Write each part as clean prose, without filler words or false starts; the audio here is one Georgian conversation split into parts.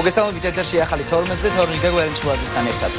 მოგესალმებით ეთერში ახალი 12-ზე თორნიკა გვერდჩუაძესთან ერთად.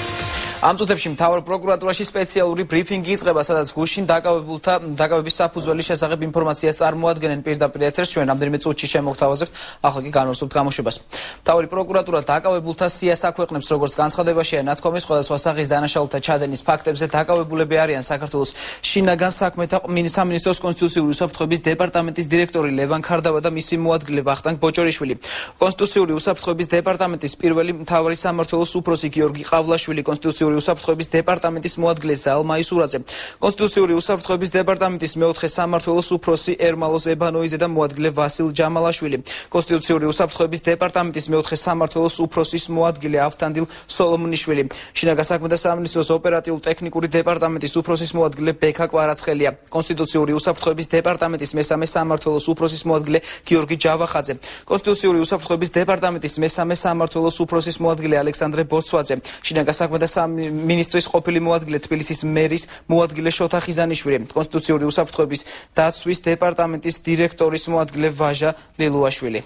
Am წუთებში მთავარ პროკურატურაში სპეციალური ბრიფინგი იწყება, სადაც გუშინ დაკავების საფუძველი შესახებ ინფორმაციას წარმოადგენენ პირდაპირ ეთერს ჩვენ რამდენიმე წუთში შემოგთავაზებთ, ახლა კი განვასხვავებთ გამოშვებას. მთავარი პროკურატურა დაკავებულთა სიას აქვეყნებს, როგორც განცხადებაშია ნათქვამი სხვადასხვა სახის დანაშაულთა ჩადენის ფაქტებზე დაკავებულები არიან საქართველოს შინაგან საქმეთა სამინისტროს კონსტიტუციური უსაფრთხოების დეპარტამენტის დირექტორი ლევან ქარდავა და მისი მოადგილე ვახტანგ ბოჭორიშვილი. კონსტიტუციური უსაფრთხოების დეპარტამენტის პირველი მთავარი სამმართველოს უფროსი გიორგი ყავლაშვილი, კონსტიტუციური უსაფრთხოების დეპარტამენტის მოადგილე ზალმა ისურაძე, კონსტიტუციური უსაფრთხოების დეპარტამენტის მეოთხე სამმართველოს უფროსი ერმალოს ებანოიძე და მოადგილე ვასილ ჯამალაშვილი, კონსტიტუციური უსაფრთხოების დეპარტამენტის მეოთხე სამმართველოს უფროსის მოადგილე ავთანდილ სოლომონიშვილი, შინაგან საქმეთა სამინისტროს ოპერატიულ-ტექნიკური დეპარტამენტის უფროსის მოადგილე ბექა კვარაცხელია, კონსტიტუციური უსაფრთხოების დეპარტამენტის მესამე სამმართველოს უფროსის მოადგილე გიორგი ჯავახაძე, კონსტიტუციური უსაფრთხოების დეპარტამენტის მესამე სამმართველოს უფროსის მოადგილე ალექსანდრე ბოცვაძე, შინაგან საქმეთა ministris ყოფილი მოადგილე თბილისის მერის მოადგილე შოთა ხიზანიშვილი, კონსტიტუციური უსაფრთხოების დაცვის დეპარტამენტის დირექტორის მოადგილე ვაჟა ლილუაშვილი.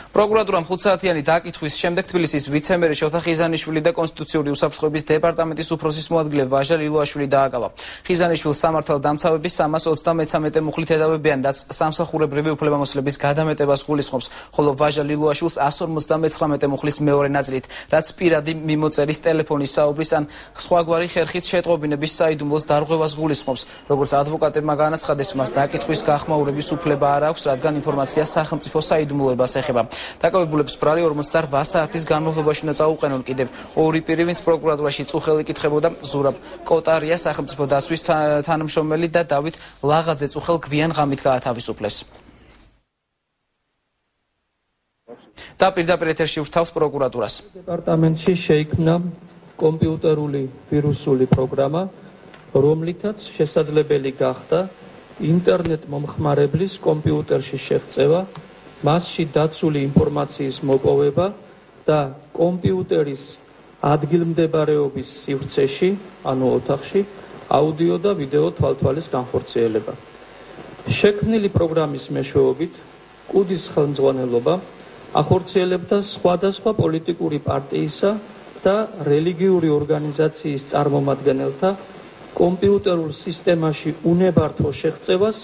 პროკურატურამ 5 საათიანი დაკითხვის შემდეგ თბილისის ვიცემერი შოთა ხიზანიშვილი და კონსტიტუციური უსაფრთხოების დეპარტამენტის უფროსის მოადგილე ვაჟა ლილუაშვილი დააკავა. ხიზანიშვილს სამართალდამცავების 333 მუხლით ედავებიან, რაც სამსახურებრივი უფლებამოსილების გადამეტებას გულისხმობს, ხოლო ვაჟა ლილუაშვილს 159 მუხლის მეორე ნაწილით, რაც პირადი მიმოწერის ტელეფონის საუბრის ან სხვაგვარი ხერხით შეტყობინების საიდუმლოს დარღვევას გულისხმობს. როგორც ადვოკატებმა განაცხადეს, მას დაკითხვის გახმაურების უფლება არ აქვს, რადგან ინფორმაცია სახელმწიფო საიდუმლოებას ეხება. დაკავებულებს ბრალი 48 საათის განმავლობაში უნდა წაუყენონ კიდევ ორი პირი, ვინც პროკურატურაში წუხელი იკითხებოდა, ზურაბ კოტარია სახელმწიფო დაცვის თანამშრომელი და დავით ლაღაძე წუხელ გვიან ღამით გაათავისუფლეს. და პირდაპირ ეთერში ვრთავს პროკურატურას. დეპარტამენტში შეიქმნა კომპიუტერული ვირუსული პროგრამა, რომლითაც შესაძლებელი გახდა ინტერნეტ მომხმარებლის კომპიუტერში შეღწევა, მასში დაცული ინფორმაციის მოპოვება და კომპიუტერის ადგილმდებარეობის სივრცეში, ანუ ოთახში, აუდიო და ვიდეო თვალთვალის განხორციელება. შექმნილი პროგრამის მეშვეობით კუდის ხელმძღვანელობა ახორციელებდა სხვადასხვა პოლიტიკური პარტიისა და რელიგიური ორგანიზაციის წარმომადგენელთა კომპიუტერულ სისტემაში უნებართვო შეღწევას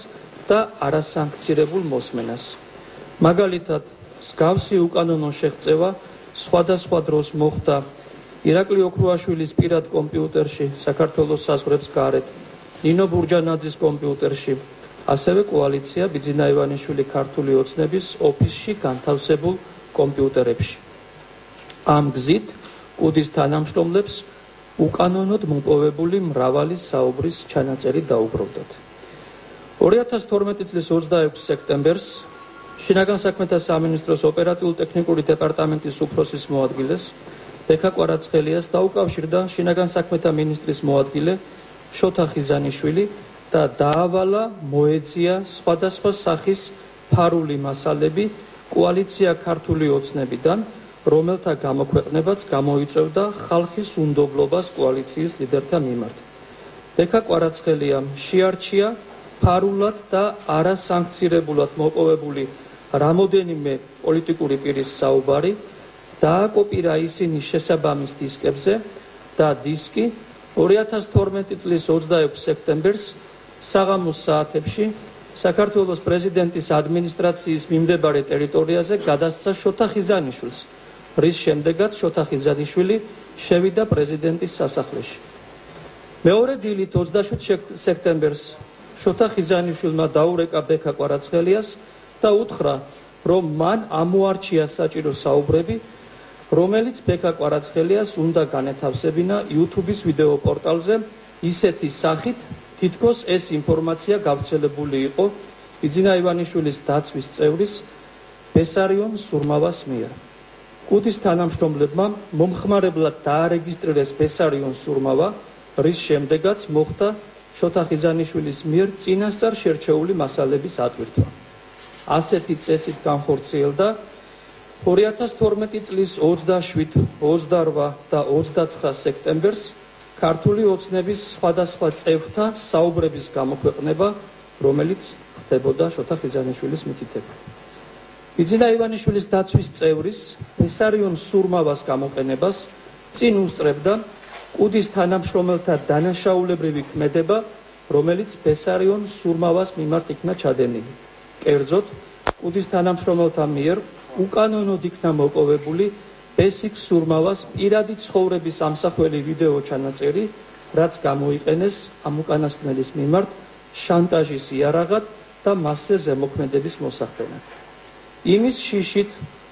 და არასანქცირებულ მოსმენას. მაგალითად, მსგავსი უკანონო შეღწევა სხვადასხვა დროს მოხდა ირაკლი ოქრუაშვილის პირად კომპიუტერში საქართველოს საზღვრებს გარეთ, ნინო ბურჯანაძის კომპიუტერში, ასევე კოალიცია ბიძინა ივანიშვილი ქართული ოცნების ოფისში განთავსებულ კომპიუტერებში. ამ გზით კუდის თანამშრომლებს უკანონოდ მოპოვებული მრავალი საუბრის ჩანაწერი დაუბრუნდათ. 2012 წლის 26 სექტემბერს შინაგან საქმეთა სამინისტროს ოპერატიულ-ტექნიკური დეპარტამენტის უფროსის მოადგილეს ბექა კვარაცხელიას დაუკავშირდა შინაგან საქმეთა მინისტრის მოადგილე შოთა ხიზანიშვილი და დაავალა მოეძია სხვადასხვა სახის ფარული მასალები კოალიცია ქართული ოცნებიდან, რომელთა გამოქვეყნებაც გამოიწვევდა ხალხის უნდობლობას კოალიციის ლიდერთა მიმართ. ბექა კვარაცხელიამ შეარჩია ფარულად და არასანქცირებულად მოპოვებული რამოდენიმე პოლიტიკური პირის საუბარი, დააკოპირა ისინი შესაბამის დისკებზე და დისკი 2012 წლის 26 სექტემბერს საღამოს საათებში საქართველოს პრეზიდენტის ადმინისტრაციის მიმდებარე ტერიტორიაზე გადასცა შოთა ხიზანიშვილს, რის შემდეგაც შოთა ხიზანიშვილი შევიდა პრეზიდენტის სასახლეში. მეორე დილით 27 სექტემბერს შოთა ხიზანიშვილმა დაურეკა ბექა კვარაცხელიას და უთხრა, რომ მან ამოარჩია საჭირო საუბრები, რომელიც ბექა კვარაცხელიას უნდა განეთავსებინა YouTube-ის ვიდეო პორტალზე ისეთი სახით, თითქოს ეს ინფორმაცია გავრცელებული იყო ბიძინა ივანიშვილის დაცვის წევრის ბესარიონ სურმავას მიერ. კუდის თანამშრომლებმა მომხმარებლად დაარეგისტრირეს ბესარიონ სურმავა, რის შემდეგაც მოხდა შოთა ხიზანიშვილის მიერ წინასწარ შერჩეული მასალების ატვირთვა. ასეთი წესით განხორციელდა 2012 წლის 27, 28 და 29 სექტემბერს ქართული ოცნების სხვადასხვა წევრთა საუბრების გამოქვეყნება რომელიც ხდებოდა შოთა ხიზანიშვილის მითითებით. ბიძინა ივანიშვილის დაცვის წევრის ბესარიონ სურმავას გამოყენებას წინ უსწრებდა კუდის თანამშრომელთა დანაშაულებრივი ქმედება, რომელიც ბესარიონ სურმავას მიმართ იქნა ჩადენილი. კერძოდ, კუდის თანამშრომელთა მიერ უკანონოდ იქნა მოპოვებული ბესიკ სურმავას პირადი ცხოვრების ამსახველი ვიდეო ჩანაწერი, რაც გამოიყენეს ამ უკანასკნელის მიმართ შანტაჟის იარაღად და მასზე ზემოქმედების მოსახდენად. იმის შიშით,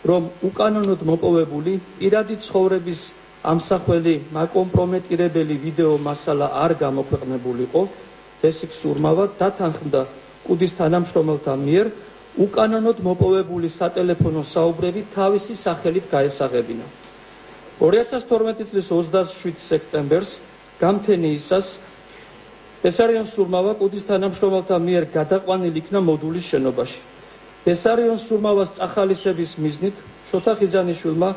რომ უკანონოდ მოპოვებული პირადი ცხოვრების ამსახველი მაკომპრომეტირებელი ვიდეო მასალა არ გამოქვეყნებულიყო, ბესიკ სურმავა დათანხმდა კუდის თანამშრომელთა მიერ უკანონოდ მოპოვებული სატელეფონო საუბრები თავისი სახელით გაესაღებინა. 2012 წლის 27 სექტემბერს გამთენიისას ბესარიონ სურმავა კუდის თანამშრომელთა მიერ გადაყვანილი იქნა მოდულის შენობაში. ბესარიონ სურმავას წახალისების მიზნით შოთა ხიზანიშვილმა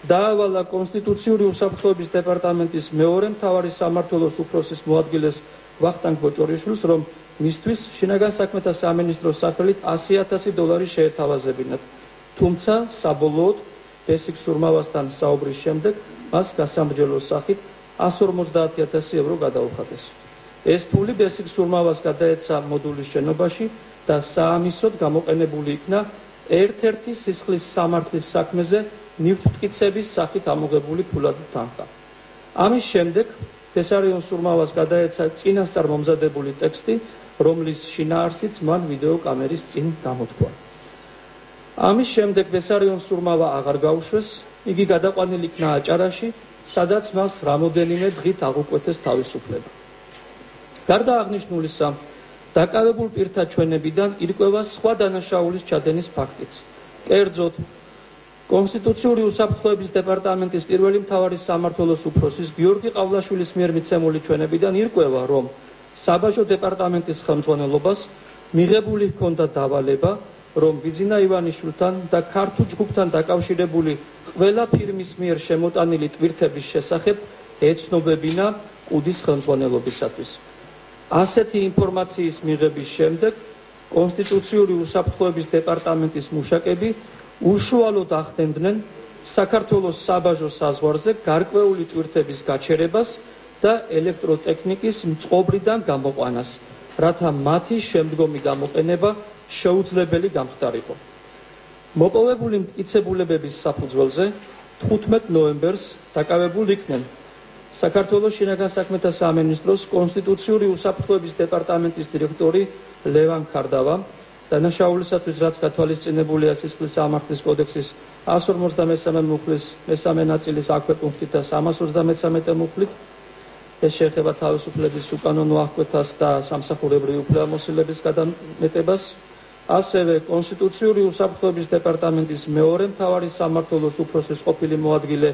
დაავალა კონსტიტუციური უსაფრთხოების დეპარტამენტის მეორე მთავარი სამმართველოს უფროსის მოადგილეს ვახტანგ ბოჭორიშვილს, რომ მისთვის შინაგან საქმეთა სამინისტროს სახელით $100,000 შეეთავაზებინათ. თუმცა საბოლოოდ ბესიკ სურმავასთან საუბრის შემდეგ მას გასამრჯელოს სახით €150,000 გადაუხადეს. ეს ფული ბესიკ სურმავას გადაეცა მოდულის შენობაში და საამისოდ გამოყენებული იქნა ერთ-ერთი სისხლის სამართლის საქმეზე ნივთმტკიცების სახით ამოღებული ფულად თანხა. ამის შემდეგ ბესარიონ სურმავას გადაეცა წინასწარ მომზადებული ტექსტი, რომლის შინაარსიც მან ვიდეო კამერის წინ გამოთქვა. ამის შემდეგ ბესარიონ სურმავა აღარ გაუშვეს, იგი გადაყვანილი იქნა აჭარაში, სადაც მას რამოდენიმე დღით აღუკვეთეს თავისუფლება. გარდა აღნიშნულისა, დაკავებულ პირთა ჩვენებიდან ირკვევა სხვა დანაშაულის ჩადენის ფაქტიც. კერძოდ, კონსტიტუციური უსაფრთხოების დეპარტამენტის პირველი მთავარი სამმართველოს უფროსის გიორგი ყავლაშვილის მიერ მიცემული ჩვენებიდან ირკვევა, რომ საბაჟო დეპარტამენტის ხელმძღვანელობას მიღებული ჰქონდა დავალება, რომ ბიძინა ივანიშვილთან და ქართულ ჯგუფთან დაკავშირებული ყველა ფირმის მიერ შემოტანილი ტვირთების შესახებ ეცნობებინა კუდის ხელმძღვანელობისათვის. ასეთი ინფორმაციის მიღების შემდეგ კონსტიტუციური უსაფრთხოების დეპარტამენტის მუშაკები უშუალოდ ახდენდნენ საქართველოს საბაჟო საზღვარზე გარკვეული ტვირთების გაჩერებას და ელექტროტექნიკის მწყობრიდან გამოყვანას, რათა მათი შემდგომი გამოყენება შეუძლებელი გამხდარიყო. მოპოვებული მტკიცებულებების საფუძველზე 15 ნოემბერს დაკავებულ იქნენ საქართველოს შინაგან საქმეთა სამინისტროს კონსტიტუციური უსაფრთხოების დეპარტამენტის დირექტორი ლევან ქარდავა, დანაშაულისათვის რაც გათვალისწინებულია სისხლის სამართლის კოდექსის 153 მუხლის მესამე ნაწილის აქვე პუნქტით და 333 მუხლით, ეს შეეხება თავისუფლების უკანონო აღკვეთას და სამსახურებრივი უფლებამოსილების გადამეტებას, ასევე კონსტიტუციური უსაფრთხოების დეპარტამენტის მეორე მთავარი სამმართველოს უფროსის ყოფილი მოადგილე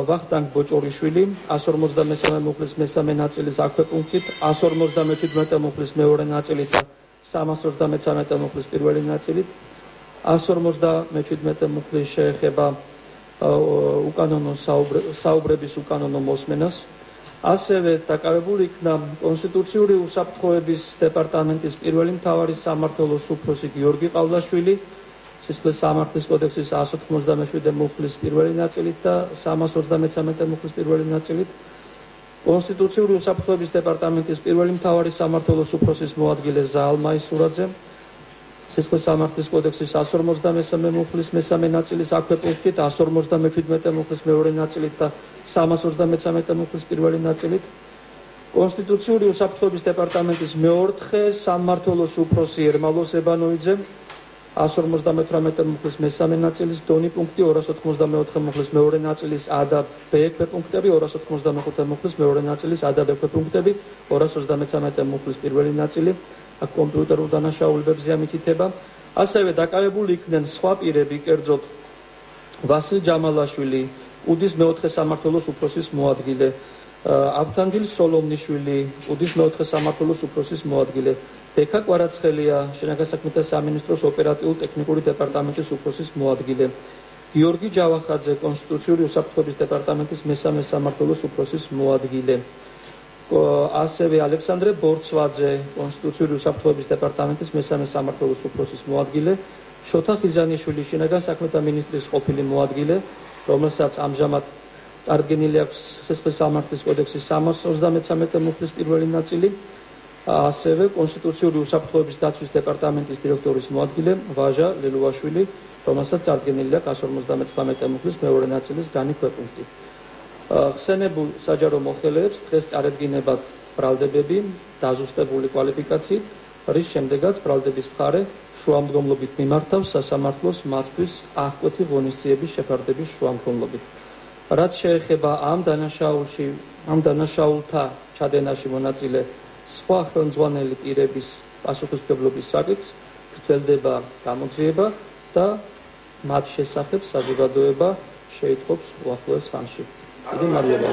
ვახტანგ ბოჭორიშვილი 153 მუხლის მესამე ნაწილის აქვე პუნქტით, 157 მუხლის მეორე ნაწილით და 333 მუხლის პირველი ნაწილით, 157 მუხლი შეეხება უკანონო საუბრების უკანონო მოსმენას, ასევე დაკავებული იქნა კონსტიტუციური უსაფრთხოების დეპარტამენტის პირველი მთავარი სამმართველოს უფროსი გიორგი ყავლაშვილი, სისხლის სამართლის კოდექსის 197 მუხლის პირველი ნაწილით და 333 მუხლის პირველი ნაწილით, კონსტიტუციური უსაფრთხოების დეპარტამენტის პირველი მთავარი სამმართველოს უფროსის მოადგილე ზაალ მაისურაძე, სისხლის სამართლის კოდექსის 153 მუხლის მესამე ნაწილის აქვე პუნქტით, 157 მუხლის მეორე ნაწილით და 333 მუხლის პირველი ნაწილით, კონსტიტუციური უსაფრთხოების დეპარტამენტის მეოთხე სამმართველოს უფროსი ერმალო ზებანოიძე, 158 მუხლის მესამე ნაწილის დონი პუნქტი, 284 მუხლის მეორე ნაწილის A და B ქვეპუნქტები, 285 მუხლის მეორე ნაწილის A და B ქვეპუნქტები, 233 მუხლის პირველი ნაწილი, აქ კომპიუტერულ დანაშაულებებზე ამითითება, ასევე დაკავებული იქნენ სხვა პირები, კერძოდ ვასილ ჯამალაშვილი, კუდის მეოთხე სამმართველოს უფროსის მოადგილე, ავთანდილ სოლომნიშვილი, კუდის მეოთხე სამმართველოს უფროსის მოადგილე, ბექა კვარაცხელია, შინაგან საქმეთა სამინისტროს ოპერატიულ-ტექნიკური დეპარტამენტის უფროსის მოადგილე, გიორგი ჯავახაძე, კონსტიტუციური უსაფრთხოების დეპარტამენტის მესამე სამმართველოს უფროსის მოადგილე. ასევე ალექსანდრე ბორცვაძე, კონსტიტუციური უსაფრთხოების დეპარტამენტის მესამე სამმართველოს უფროსის მოადგილე, შოთა ხიზანიშვილი, შინაგან საქმეთა მინისტრის ყოფილი მოადგილე, რომელსაც ამჟამად წარდგენილი აქვს სისხლის სამართლის კოდექსის 333 მუხლის პირველი ნაწილი, ასევე კონსტიტუციური უსაფრთხოების დაცვის დეპარტამენტის დირექტორის მოადგილე ვაჟა ლელუაშვილი, რომელსაც წარდგენილი აქვს 159 მუხლის მეორე ნაწილის განიქვეყუნთი. ხსენებულ საჯარო მოხელეებს დღეს წარედგინებათ ბრალდებები დაზუსტებული კვალიფიკაციით, რის შემდეგაც ბრალდების მხარე შუამდგომლობით მიმართავს სასამართლოს მათთვის აღკვეთი ღონისძიების შეფარდების შუამდგომლობით. რაც შეეხება ამ დანაშაულთა ჩადენაში მონაწილე სხვა ხელმძღვანელი პირების პასუხისმგებლობის საკითხს, გრძელდება გამოძიება და მათ შესახებ საზოგადოება შეითხოვს უახლოეს ხანში. დიდი მადლობა.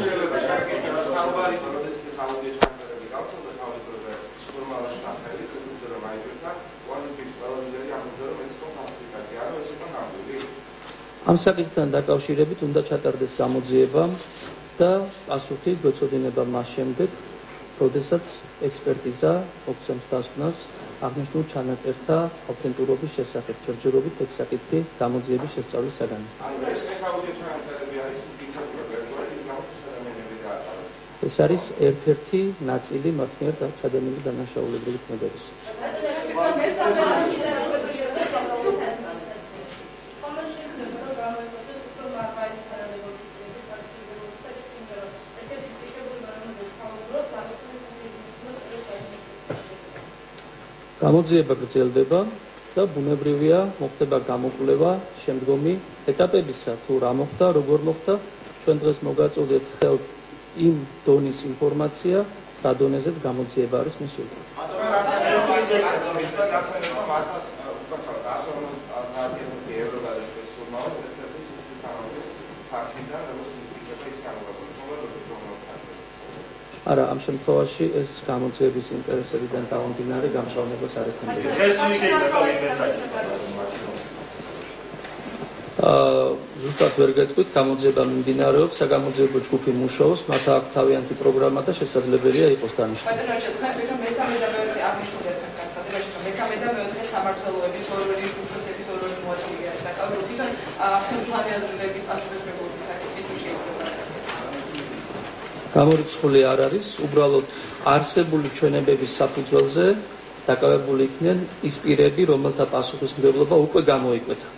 ამ საკითხთან დაკავშირებით უნდა ჩატარდეს გამოძიება და პასუხი გვეწოდინება მას შემდეგ, როდესაც ექსპერტიზა მოგცემს დასკვნას აღნიშნულ ჩანაწერთა ავთენტურობის შესახებ. ჯერჯერობით ეს საკითხი გამოძიების შესწავლის საგანი. ეს არის ერთ-ერთი ნაწილი მათ მიერ ჩადენილი დანაშაულებრივი ქმედების. გამოძიება გრძელდება და ბუნებრივია მოხდება გამოკვლევა შემდგომი ეტაპებისა, თუ რა მოხდა, როგორ მოხდა. ჩვენ დღეს მოგაწოდეთ ხელთ იმ დონის ინფორმაცია, რა დონეზეც გამოძიება არის მისული. არა, ამ შემთხვევაში ეს გამოძიების ინტერესებიდან გამომდინარე გამშვალებას არ ეთმობოდა. ზუსტად ვერ გეტყვით, გამოძიება მიმდინარეობს, საგამოძიებო ჯგუფი მუშაობს, მათ აქვს თავიანთი პროგრამა და შესაძლებელია იყოს დანიშნული. მესამე და მეოთხე აღნიშნულებს მესამე და მეოთხე სამმართველოების ორვერი უფროსების ორვერი მოაწოდია და კავშირთან ხელმძღვანელობის პასუხისმგებლობის საკითხი შეიძლება. გამორიცხული არ არის, უბრალოდ არსებული ჩვენებების საფუძველზე დაკავებული იქნენ ის პირები, რომელთა პასუხისმგებლობა უკვე გამოიკვეთა.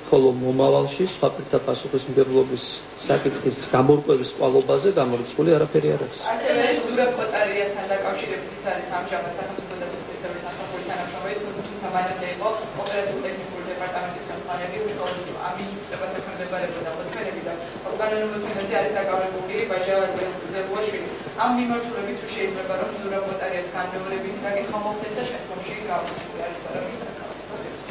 ხოლო მომავალში სხვა პირთა პასუხისმგებლობის საკითხის გამორკვევის კვალობაზე გამორიცხული არაფერი არ არის. ასევე ეს ზურაბ კოტარიასთან დაკავშირებით ის არის ამჟამად სახელმწიფო დაწესებულებების სამსახურის თანამშრომელი, თუმცა მანამდე იყო ოპერატიულ-ტექნიკური დეპარტამენტის ხელმძღვანელი, უშუალოდ ამის უწყებად ექვემდებარებოდა ოსმენები და ორგანოების მიზნებზე არის დაკავებული ვაჟა ლელუაშვილი. ამ მიმართულებით თუ შეიძლება რომ ზურაბ კოტარიას განმეორებითი დაკითხვა მოხდეს და შემდგომში გამორიცხული არის პარამის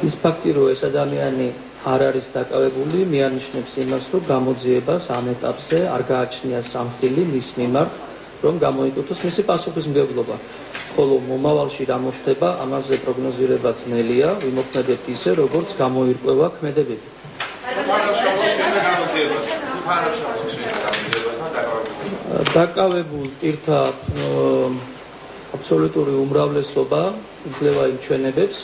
ის ფაქტი, რომ ეს ადამიანი არ არის დაკავებული, მიანიშნებს იმას, რომ გამოძიებას ამ ეტაპზე არ გააჩნია სამხილი მის მიმართ, რომ გამოიკუთოს მისი პასუხისმგებლობა. ხოლო მომავალში რა მოხდება, ამაზე პროგნოზირება ძნელია, ვიმოქმედებთ ისე, როგორც გამოირკვევა ქმედებები. დაკავებულ პირთა აბსოლუტური უმრავლესობა იძლევა იმ ჩვენებებს,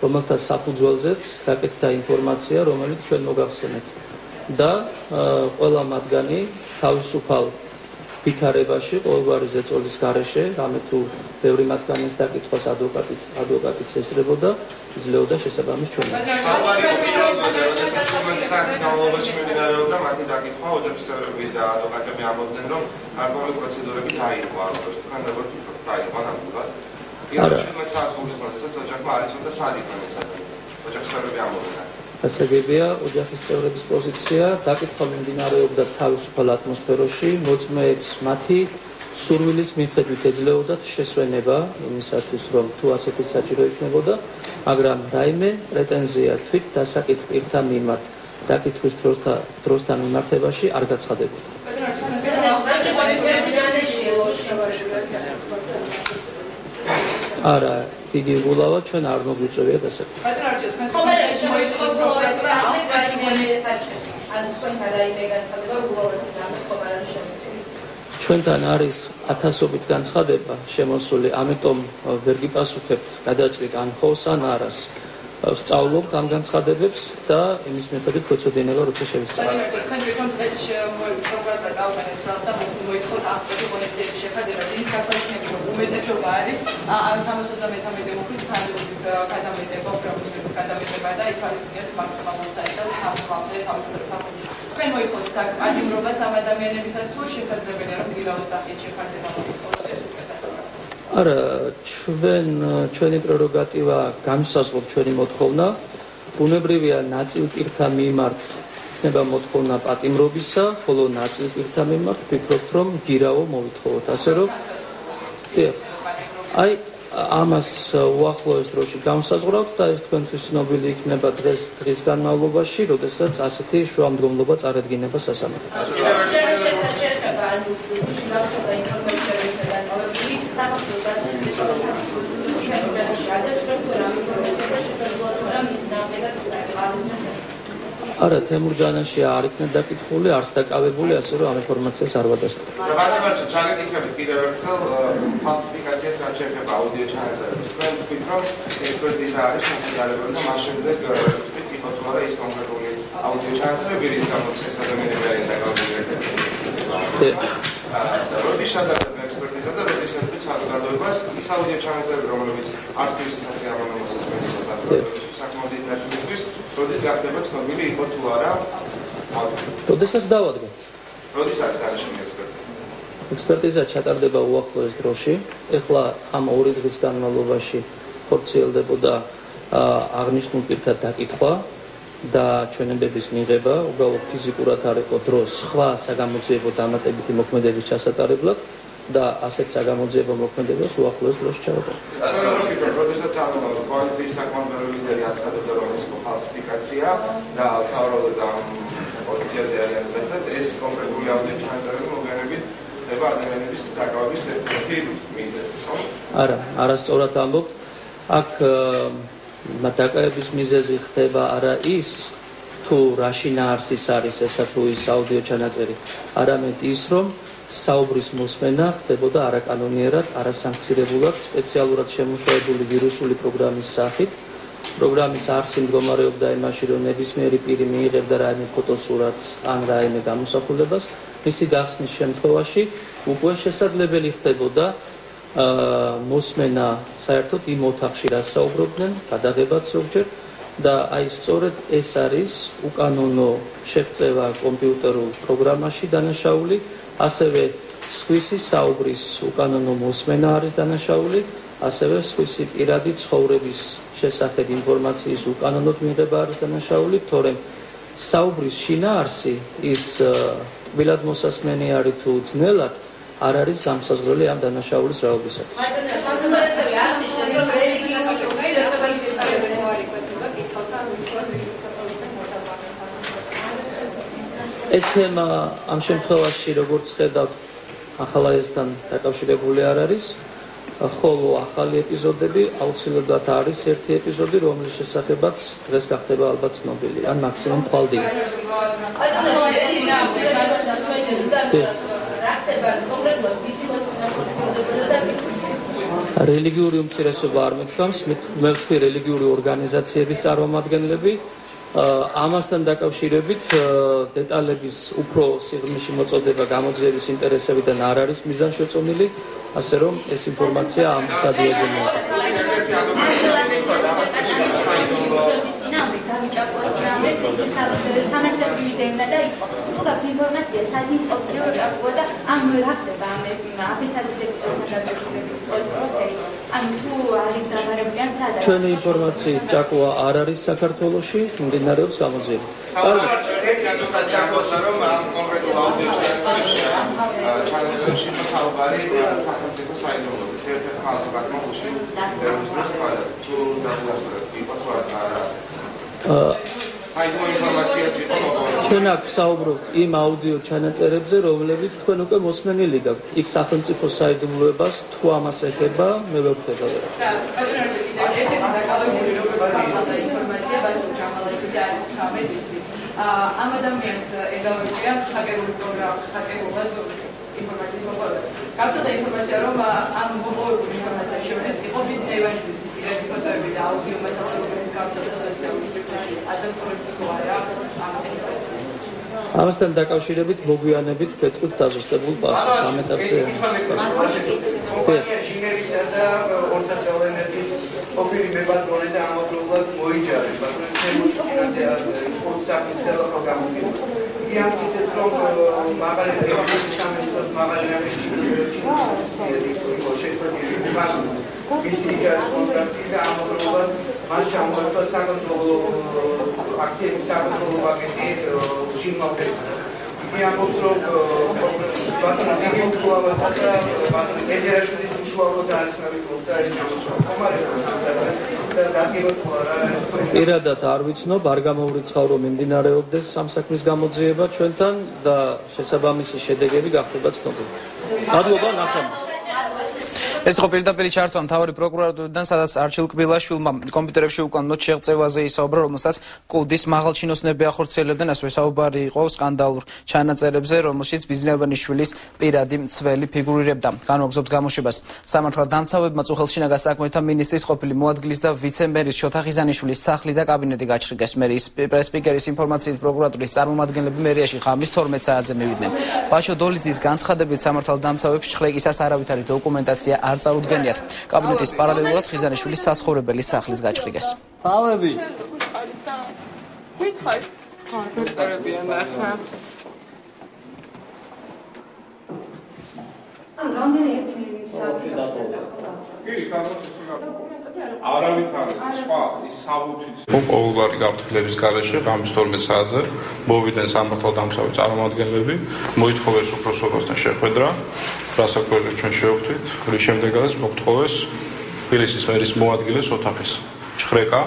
რომელთა საფუძველზეც გაკეთდა ინფორმაცია, რომელიც ჩვენ მოგახსენეთ და ყველა მათგანი თავისუფალ ვითარებაში, ყოველგვარი ზეწოლის გარეშე, რამე თუ ბევრი მათგანის დაკითხვას ადვოკატიც ესწრებოდა, იძლეოდა შესაბამის ჩვენებას. საქმიანობაში მიმდინარეობდა მათი დაკითხვა, ოჯახის წევრები და ადვოკატები ამბობდნენ, რომ გარკვეული პროცედურები დაირღვა, თქვენ როგორ ფიქრობთ, დაირღვა ნამდვილად? გასაგებია, ოჯახის წევრების პოზიცია დაკითხვა მიმდინარეობდა თავისუფალ ატმოსფეროში, მოწმეებს მათი სურვილის მიხედვით ეძლეოდათ შესვენება იმისათვის, რომ თუ ასეთი საჭირო იქნებოდა, მაგრამ რაიმე პრეტენზია თვით დასაკითხ პირთა მიმართ დაკითხვის დროსთან მიმართებაში არ გაცხადებოდა. არა, დიდი გულავა ჩვენ არ მოგვიწევია დასაკითხი. ჩვენთან არის ათასობით განცხადება შემოსული, ამიტომ ვერ გიპასუხებთ გადაჭრით ან ხოს ან არას. Სწავლობთ ამ განცხადებებს და იმის მიხედვით გვეცოდინება როცა შევისწავლოთ. თქვენ გიქონთ ეს პროგრამა დაუყენეთ და მოითხოვთ აქტიურობის შეხედება იმ კაპიტალიზმის უმეტესობა არის 73 მოხლის თანხმობის გადამეტება, პროგრამის გადამეტება და იქ არის ეს მაქსიმალური საერთოდ 3-მდე თავისუფლება. თქვენ მოითხოვთ აქტიურობას ამ ადამიანებისაც თუ შესაძლებელია რომ დილავის სახით შეფარდება მოითხოვოთ ეს უკეთესობა. არა, ჩვენი პრეროგატივა განსაზღვრავს ჩვენი მოთხოვნა. ბუნებრივია ნაწილ პირთა მიმართ იქნება მოთხოვნა პატიმრობისა, ხოლო ნაწილ პირთა მიმართ ვფიქრობთ რომ გირავო მოვითხოვოთ. ასე რომ აი ამას უახლოეს დროში განსაზღვრავთ და ეს თქვენთვის ცნობილი იქნება დღის განმავლობაში, როდესაც ასეთი შუამდგომლობა წარადგინება სასამართლოს. არა, თემურჯანაში არ იქნა დაკითხული, არც დაკავებული, ასე რომ ამ ინფორმაციას არ ვადასტურებ. ბატონო, ჩაგეკითხებით კიდევ ერთხელ ფალსიფიკაციას რაც შეეხება აუდიო ჩანაწერებს. თქვენ თქვით, რომ ექსპერტიზა არის შესაძლებელი და მას შემდეგ თქვით იყო თუ არა ის კონკრეტული აუდიო ჩანაწერები, რის გამოც ეს ადამიანები არიან დაკავებული ერთად. როდის შედარდება ექსპერტიზა და როდის ეთქვით საზოგადოებას ის აუდიო ჩანაწერები, რომლებიც არც ისეთი ამონომოსის მეთოდს საკმაოდ ინტერესებს, როდის გახდება ცნობილი იყო თუ არა აუდიო. როდესაც დავადგენ. როდის არის დანიშნული ექსპერტიზა? ექსპერტიზა ჩატარდება უახლოეს დროში. ეხლა ამ 2 დღის განმავლობაში ხორციელდებოდა აღნიშნულ პირთა დაკითხვა და ჩვენებების მიღება, უბრალოდ ფიზიკურად არ იყო დრო სხვა საგამოძიებო დამატებითი მოქმედების ჩასატარებლად და ასეთ საგამოძიებო მოქმედებას უახლოეს დროში ჩავატარებთ. როდესაც კოალიციის საკონტროლო ლიდერი აცხადებდა, რომ ეს ფალსიფიკაცია და თავრობად ამ პოზიციაზე არიან დღესაც, ეს კონკრეტული აუდიო ჩანაწერები მოგვიანებით ხდება ადამიანების დაკავების ერთ-ერთი მიზეზი, ხო? არა, არასწორად ამბობთ. აქ დაკავების მიზეზი ხდება არა ის, თუ რა შინაარსის არის ესა თუ ის აუდიო ჩანაწერი, არამედ ის, რომ საუბრის მოსმენა ხდებოდა არაკანონიერად, არასანქცირებულად, სპეციალურად შემუშავებული ვირუსული პროგრამის სახით. პროგრამის არსი მდგომარეობდა იმაში, რომ ნებისმიერი პირი მიიღებდა რაიმე ფოტოსურათს ან რაიმე გამოსახულებას, მისი გახსნის შემთხვევაში უკვე შესაძლებელი ხდებოდა მოსმენა საერთოდ იმ ოთახში რაც საუბრობდნენ, გადაღებაც ზოგჯერ და აი სწორედ ეს არის უკანონო შეღწევა კომპიუტერულ პროგრამაში დანაშაული, ასევე სხვისი საუბრის უკანონო მოსმენა არის დანაშაული, ასევე სხვისი პირადი ცხოვრების შესახებ ინფორმაციის უკანონოდ მიღება არის დანაშაული, თორემ საუბრის შინაარსი ის კბილად მოსასმენი არის თუ ძნელად არ არის გამსაზღვრელი ამ დანაშაულის რაობისათვის. ეს თემა ამ შემთხვევაში როგორც ხედავთ ახალაესთან დაკავშირებული არ არის, ხოლო ახალი ეპიზოდები აუცილებლად არის ერთი ეპიზოდი, რომლის შესახებაც დღეს გახდება ალბათ ცნობილი, ან მაქსიმუმ ხვალდია. რელიგიური უმცირესობა არ მეთქვამს, მე ვთქვი რელიგიური ორგანიზაციების წარმომადგენლები. ამასთან დაკავშირებით დეტალების უფრო სიღრმეში მოწოდება გამოძიების ინტერესებიდან არ არის მიზანშეწონილი, ასე რომ ეს ინფორმაცია ამ სტადიაზე ჩვენი ინფორმაციით ჭაკვა არ არის საქართველოში, მიმდინარეობს გამოძიება. ჩვენ აქ საუბრობთ იმ აუდიო ჩანაწერებზე, რომლებიც თქვენ უკვე მოსმენილი გაქვთ. იქ სახელმწიფო საიდუმლოებას თუ ამას ეხება, მე ვერ ვხედავ. ამ ადამიანს ელავებიან ჰაკერული პროგრამა, ჰაკერულად ინფორმაციის მოპოვება. გავრცელდა ინფორმაცია, რომ ამ მოპოვებული ინფორმაციის შორის იყო ბიზნეს ევანშვილის პირადი ფოტოები და აუდიო მასალა, რომელიც გავრცელდა სოციალურ ქსელში. ადაპტირებული თუ არა ამ ინფორმაციას. ამასთან დაკავშირებით მოგვიანებით ვეთქვით დაზუსტებულ პასუხს ამ ეტაპზე. ოფირი მებატონე და ამავდროულად მოიჯარეს, მაგრამ შემოჭრილია პოსტაკის პროგრამები. იამ კიდევ რომ მაგალითად ეკონომიკის მაგალითად კონტრაქტი და ამავდროულად მან შემოერთვა საქართველო აქტიების საქართველო ვაგენტი შიმავდები. იამ რომ ბატონო ეჯერაშვილის უშუალოდ არის პირადად არ ვიცნობ, არ გამოვრიცხავ, რომ მიმდინარეობდეს სამსაქმის გამოძიება ჩვენთან და შესაბამისი შედეგები გახდება ცნობილი. მადლობა, ნახვამდის. ეს იყო პირდაპირ ჩართვა მთავარი პროკურატურიდან, სადაც არჩილ კბილაშვილმა კომპიუტერებში უკან ნოც შეღწევაზე ისაუბრა, რომელსაც კუდის მაღალჩინოსნები ახორციელებდნენ, ასევე საუბარი იყო სკანდალურ ჩანაწერებზე, რომელშიც ბიზნესმენის პირადი მცველი ფიგურირებდა. განვაგრძობთ გამოშვებას. სამართალდამცავებმა წუხელშინაგა საქმეთა მინისტრის ყოფილი მოადგილის და ვიცე-მერის შოთა ხიზანიშვილის სახლი და კაბინეტი გაჩრიგეს. მერის პრესპიკერის ინფორმაციით პროკურატურის წარმომადგენლები მერიაში ღამის 12 საათზე მივიდნენ. ბაჩო დოლიძის განცხადებით სამართალდამცავებს ჩხრეკისას არავითარი დოკუმენტაცია არ წარუდგენიათ. კაბინეტის პარალელურად ხიზანიშვილის საცხოვრებელი სახლის გაჩრიგეს. თავები. ვითხარი. წერებიან ახლა. რამდენი ერთიანი საათი არავითარი სხვა ის საბუთიც ყოველგვარი გაფრთხილების გარეშე ღამის 12 საათზე მოვიდნენ სამართალდამცავი წარმომადგენლები, მოითხოვეს უფროსობასთან შეხვედრა, რასაკვირველია ჩვენ შევხვდით, რის შემდეგაც მოგთხოვეს თბილისის მერის მოადგილეს ოთახის ჩხრეკა.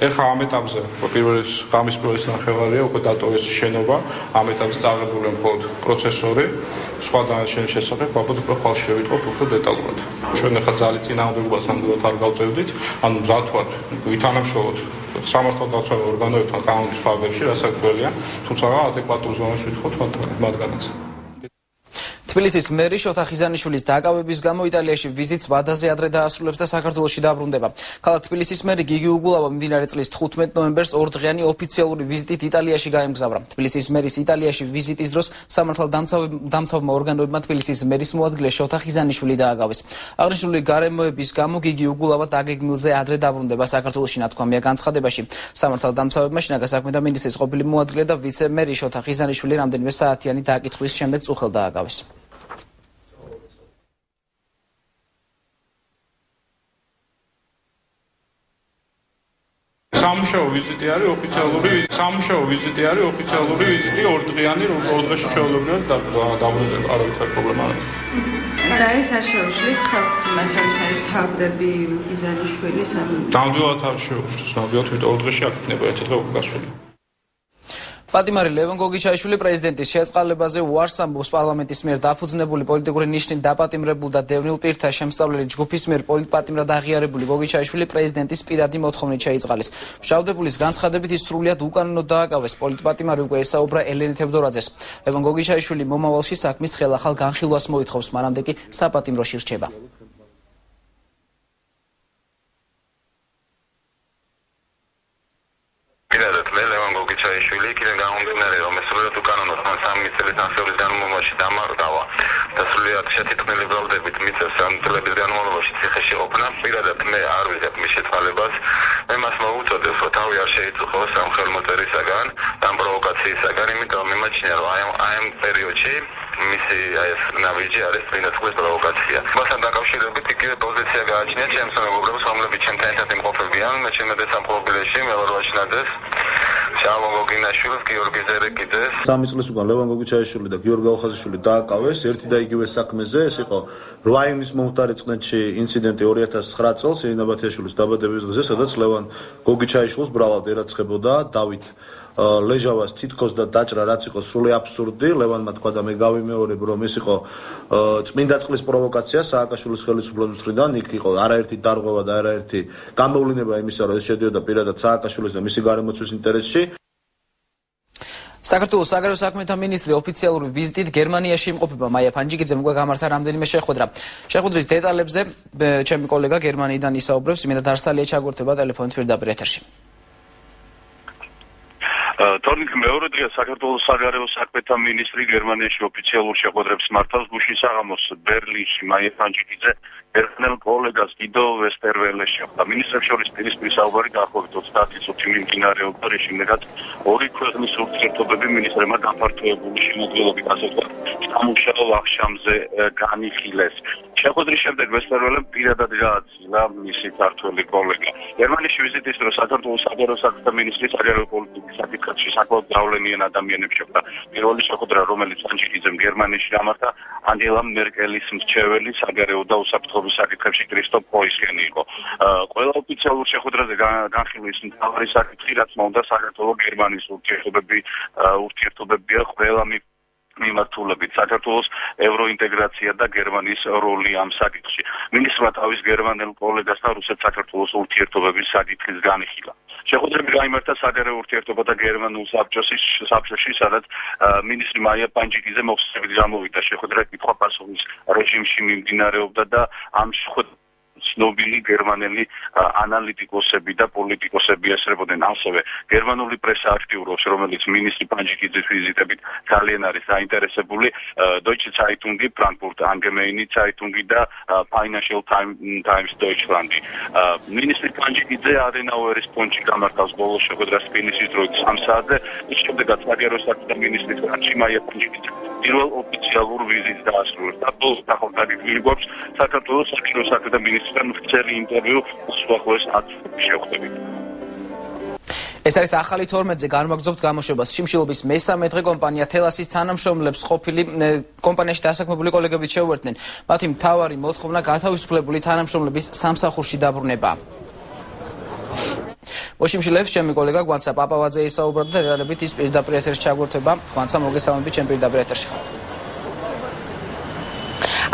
ეხლა ამ ეტაპზე პირველი ღამის პირველი ნახევარია უკვე დატოვეს შენობა, ამ ეტაპზე წაღებულია მხოლოდ პროცესორი, სხვა დანარჩენი შესახებ ვაბოდ უკვე ხვალ შევიტყობ უფრო დეტალურად. ჩვენ ახლა ძალით წინააღმდეგობას ნამდვილად არ გავწევდით, ანუ მზად ვართ ვითანამშრომლოთ სამართალდამცავ ორგანოებთან კანონის ფარგლებში, რასაკვირველია, თუმცა ადეკვატურ ზონას ვითხოვთ მათგანაც. თბილისის მერი შოთა ხიზანიშვილის დაკავების გამო იტალიაში ვიზიტს ვადაზე ადრე დაასრულებს და საქართველოში დაბრუნდება. ქალაქ თბილისის მერი გიგი უგულავა მიმდინარე წლის 15 ნოემბერს ორდღიანი ოფიციალური ვიზიტით იტალიაში გაემგზავრა. თბილისის მერის იტალიაში ვიზიტის დროს სამართალდამცავმა ორგანოებმა თბილისის მერის მოადგილე შოთა ხიზანიშვილი დააგავეს. აღნიშნული გარემოების გამო გიგი უგულავა დაგეგმილზე ადრე დაბრუნდება საქართველოში, ნათქვამია განცხადებაში. სამართალდამცავებმა შინაგან საქმეთა მინისტრის ყოფილი მოადგილე და ვიცე-მერი შოთა ხიზანიშვილი რამდენიმე საათიანი დაკითხვის შემდეგ წუხელ დააგავეს. სამუშაო ვიზიტი არის ოფიციალური ვიზიტი, ორდღიანი, ორდღეში ჩვეულებრივად დაბრუნდება, არავითარი პრობლემა არ აქვს. და ეს არ შეუშლის ხელს იმას, რომ არის თავდები ხიზანიშვილის ნამდვილად არ შეუშლის, ნამდვილად ორდღეში აქ იქნება ერთი დღე უკვე გასული. პატიმარი ლევან გოგიჩაიშვილი პრეზიდენტის შეწყალებაზე უარს ამბობს პარლამენტის მიერ დაფუძნებული პოლიტიკური ნიშნით დაპატიმრებულ და დევნილ პირთა შემსწავლელი ჯგუფის მიერ პოლიტპატიმრად აღიარებული გოგიჩაიშვილი პრეზიდენტის პირადი მოთხოვნით შეიწყალეს. მშავდებულის განცხადებით ის სრულიად უკანონოდ დააკავეს. პოლიტპატიმარი უკვე ესაუბრა ელენე თევდორაძეს. ლევან გოგიჩაიშვილი მომავალში საქმის ხელახალ განხილვას მოითხოვს, მანამდე კი საპატიმროში რჩება. იქიდან გამომდინარე, რომ ეს სრულიად უკანონოდ მან 3 წლის ასეულის განმავლობაში დამარგავა და სრულიად შეთქმული ბრალდებით მიწევს ამ წლების განმავლობაში ციხეში ყოფნა, პირადად მე არ ვიღებ მის შეწყალებას. მე მას მოვუწოდებ, რომ თავი არ შეიწუხოს ამ ხელმოწერისაგან, ამ პროვოკაციისაგან, იმიტომ რომ მიმაჩნია, რომ აი ამ პერიოდში მისი ეს ნაბიჯი არის წინა წლის პროვოკაცია. მასთან დაკავშირებით იგივე პოზიცია გააჩნია ჩემს მეგობრებს, რომლებიც ჩემთან ერთად იმყოფებიან, მე ჩემს სამფლობელოში, მე ვარ ვაჩნაძეს. ლევან გოგიჩაიშვილს, გიორგი ზერეკიძეს. 3 წლის უკან ლევან გოგიჩაიშვილი და გიორგი აუხაზიშვილი დააკავეს ერთი და იგივე საქმეზე. ეს იყო 8 ივნის მომხდარი წყნეთში ინციდენტი 2009 წელს ელენა ბათიაშვილის დაბადების დღეზე, სადაც ლევან გოგიჩაიშვილს ბრავად ერაცხებოდა დავით ლეჟავას თითქოს და დაჭრა, რაც იყო სრული აბსურდი. ლევანმა თქვა და მე გავიმეორებ, რომ ეს იყო წმინდა წყლის პროვოკაცია სააკაშვილის ხელისუფლების მხრიდან. იქ იყო არაერთი დარღვევა და არაერთი გამოვლინება იმისა, რომ ეს შედიოდა პირადად სააკაშვილის და მისი გარემოცვის ინტერესში. საქართველოს საგარეო საქმეთა მინისტრი ოფიციალური ვიზიტით გერმანიაში იმყოფება. მაია ფანჯიკიძემ უკვე გამართა რამდენიმე შეხვედრა. შეხვედრის დეტალებზე ჩემი კოლეგა გერმანიიდან ისაუბრებს. იმედა დარსალია ჩაგვერთვება ტელეფონით პირდაპირ ეთერში. თორნიკ მეორე დღეა საქართველოს საგარეო საქმეთა მინისტრი გერმანიაში ოფიციალურ შეხვედრებს მართავს. გუშინ საღამოს ბერლინში მაია ფანჯიკიძე ეროვნულ კოლეგას გიდო ვესტერველეს შეხვდა. ministrებს შორის პირისპირ საუბარი დაახლოებით 30 წუთი მიმდინარეობდა, რის შემდეგაც ორი ქვეყნის ურთიერთობები ministrებმა გაფართოებული შემოგვიელობით ასე ვთქვათ სამუშაო აღშამზე განიხილეს. შეხვედრის შემდეგ ვესტერველემ პირადად გააცილა მისი ქართველი კოლეგა. გერმანიაში ვიზიტის დროს საქართველოს საგარეო საქმეთა მინისტრი საგარეო პოლიტიკის საკითხებში საკმაოდ გავლენიან ადამიანებს შეხვდა. პირველი შეხვედრა, რომელიც ფანჯიკიძემ გერმანიაში გამართა, ანგელა მერკელის მრჩეველი საგარეო და უსაფრთხოების საკითხებში კრისტოფ კოისგენი იყო. ყველა ოფიციალურ შეხვედრაზე განხილვის მთავარი საკითხი, რაც მოუნდა საქართველოს გერმანიის ურთიერთობებია ყველა მიმართულებით. საქართველოს ევროინტეგრაცია და გერმანიის როლი ამ საკითხში. მინისტრმა თავის გერმანელ კოლეგასთან რუსეთ-საქართველოს ურთიერთობების საკითხის განიხილა. შეხვედრები გაიმართა საგარეო ურთიერთობათა გერმანულ საბჭოში, სადაც მინისტრი მაია პანჯიკიძე მოხსნებით გამოვიდა. შეხვედრა კითხვა-პასუხის რეჟიმში მიმდინარეობდა და ამ ცნობილი გერმანელი ანალიტიკოსები და პოლიტიკოსები ესწრებოდნენ. ასევე გერმანული პრესა აქტიურობს, რომელიც მინისტრი პანჯიკიძის ვიზიტებით ძალიან არის დაინტერესებული. Deutsche Zeitung, Frankfurt Allgemeine Zeitung და Financial Times Deutschland. მინისტრი პანჯიკიძე ადენაუერის პონჩი გამართავს ბოლო შეხვედრას ფინისის დროით 3 საათზე. ის შემდეგაც საგარეო საქმეთა მინისტრის განჩი მაია პანჯიკიძე პირველ ოფიციალურ ვიზიტს დაასრულებს. ბოლოს დახოლდაგილი გვაქვს საქართველოს საგარეო საქმეთა მინისტრთან ვრცელი ინტერვიუ უახლოეს 10 შეხვდებით. ეს არის ახალი 12-ზე განვაგრძობთ გამოშვებას. შიმშილობის მესამე დღე კომპანია თელასის თანამშრომლებს ყოფილი კომპანიაში დასაქმებული კოლეგებით შეუერთდნენ. მათი მთავარი მოთხოვნა გათავისუფლებული თანამშრომლების სამსახურში დაბრუნება. მოშიმშილებს ჩემი კოლეგა გვანცა პაპავაძე ისაუბრა და დეტალებით ის პირდაპირ ეთერში ჩაგვერთვება. გვანცა მოგესალმებით ჩემ პირდაპირ ეთერში.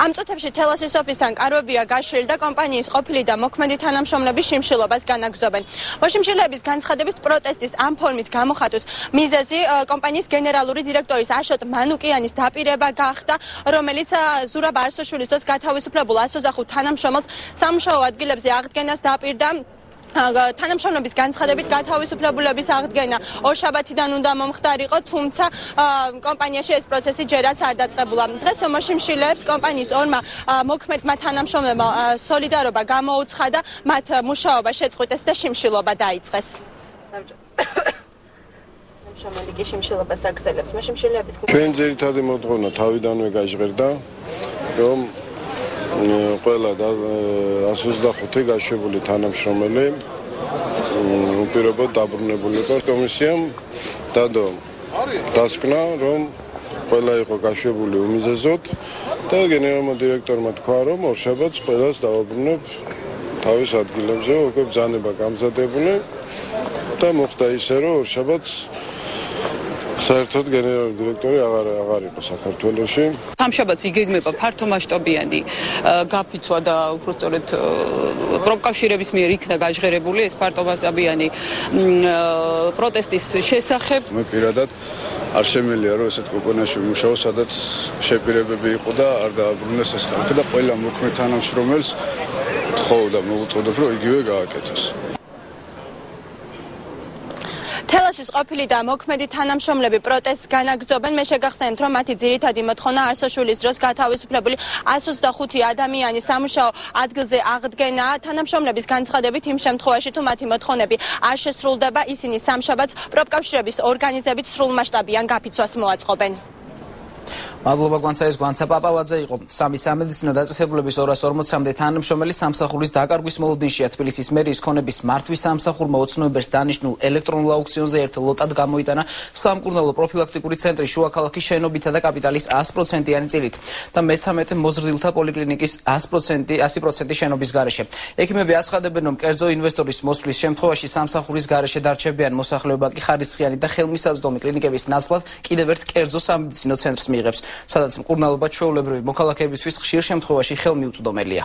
ამ წუთებში თელასის ოფისთან კარვებია გაშლილი და კომპანიის ყოფილი და მოქმედი თანამშრომლების შიმშილობას განაგრძობენ. მოშიმშილების განცხადებით პროტესტის ამ ფორმით გამოხატვის მიზეზი კომპანიის გენერალური დირექტორის აშოტ მანუკიანის დაპირება გახდა, რომელიც ზურაბ არსოშვილის დროს გათავისუფლებულ 125 თანამშრომელს სამუშაო ადგილებზე აღდგენას დაპირდა. თანამშრომლების განცხადებით გათავისუფლებულების აღდგენა ორშაბათიდან უნდა მომხდარიყო, თუმცა კომპანიაში ეს პროცესი ჯერაც არ დაწყებულა. დღეს მოშიმშილეებს კომპანიის ორმა მოქმედმა თანამშრომლებმა სოლიდარობა გამოუცხადა, მათ მუშაობა შეწყვიტეს და შიმშილობა დაიწყეს. შიმშილობას აგრძელებს მოშიმშილეების. ჩვენ ძირითადი მოთხოვნა თავიდანვე გაჟღერდა, რომ ყველა 125 გაშვებული თანამშრომელი უპირობოდ დაბრუნებული იყო. კომისიამ დადო დასკვნა, რომ ყველა იყო გაშვებული უმიზეზოდ და გენერალურმა დირექტორმა თქვა, რომ ორშაბათს ყველას დავაბრუნებ თავის ადგილებზე, უკვე ბრძანება გამზადებული და მოხდა ისე, რომ ორშაბათს საერთოდ გენერალური დირექტორი აღარ იყო საქართველოში. სამშაბათს იგეგმება ფართომასშტაბიანი გაფიცვა და უბრალოდ პროფკავშირების მიერ იქნა გაჟღერებული ეს ფართომასშტაბიანი პროტესტის შესახებ. მე პირადად არ შემიძლია რომ ესეთ კომპანიაში ვიმუშაო, სადაც შეპირებები იყო და არ დააბრუნეს ეს ხალხი და ყველა მოქმედ თანამშრომელს თხოვდა მოვუწოდოთ, რომ იგივე გააკეთოს. თელასის ყოფილი და მოქმედი თანამშრომლები პროტესტს განაგრძობენ. მე შეგახსენებთ, რომ მათი ძირითადი მოთხოვნა არსოშვილის დროს გათავისუფლებული 125 ადამიანის სამუშაო ადგილზე აღდგენაა. თანამშრომლების განცხადებით, იმ შემთხვევაში თუ მათი მოთხოვნები არ შესრულდება, ისინი სამშაბათს პროფკავშირების ორგანიზებით სრულმასშტაბიან გაფიცვას მოაწყობენ. მადლობა გვანცა, ეს გვანცა პაპავაძე იყო. სამი სამედიცინო დაწესებულების 240-მდე თანამშრომელი სამსახურის დაკარგვის მოლოდინშია. თბილისის მერიის ქონების მართვის სამსახურმა ოცნებებს დანიშნულ ელექტრონულ აუქციონზე ერთ ლოტად გამოიტანა სამკურნალო პროფილაქტიკური ცენტრი შუა ქალაქის შენობითა და კაპიტალის 100%-იანი წილით და მე-13 მოზრდილთა პოლიკლინიკის 100% შენობის გარეშე. ექიმები აცხადებენ, რომ კერძო ინვესტორის მოსვლის შემთხვევაში სამსახურის გარეშე დარჩებიან მოსახლეობა კი ხარისხიანი და ხელმისაწვდომი კლინიკების ნაცვლად კიდევ ერთ კერძო სამედიცინო ცენტრს მიიღებს, სადაც მკურნალობა ჩვეულებრივი მოქალაქეებისთვის ხშირ შემთხვევაში ხელმიუწვდომელია.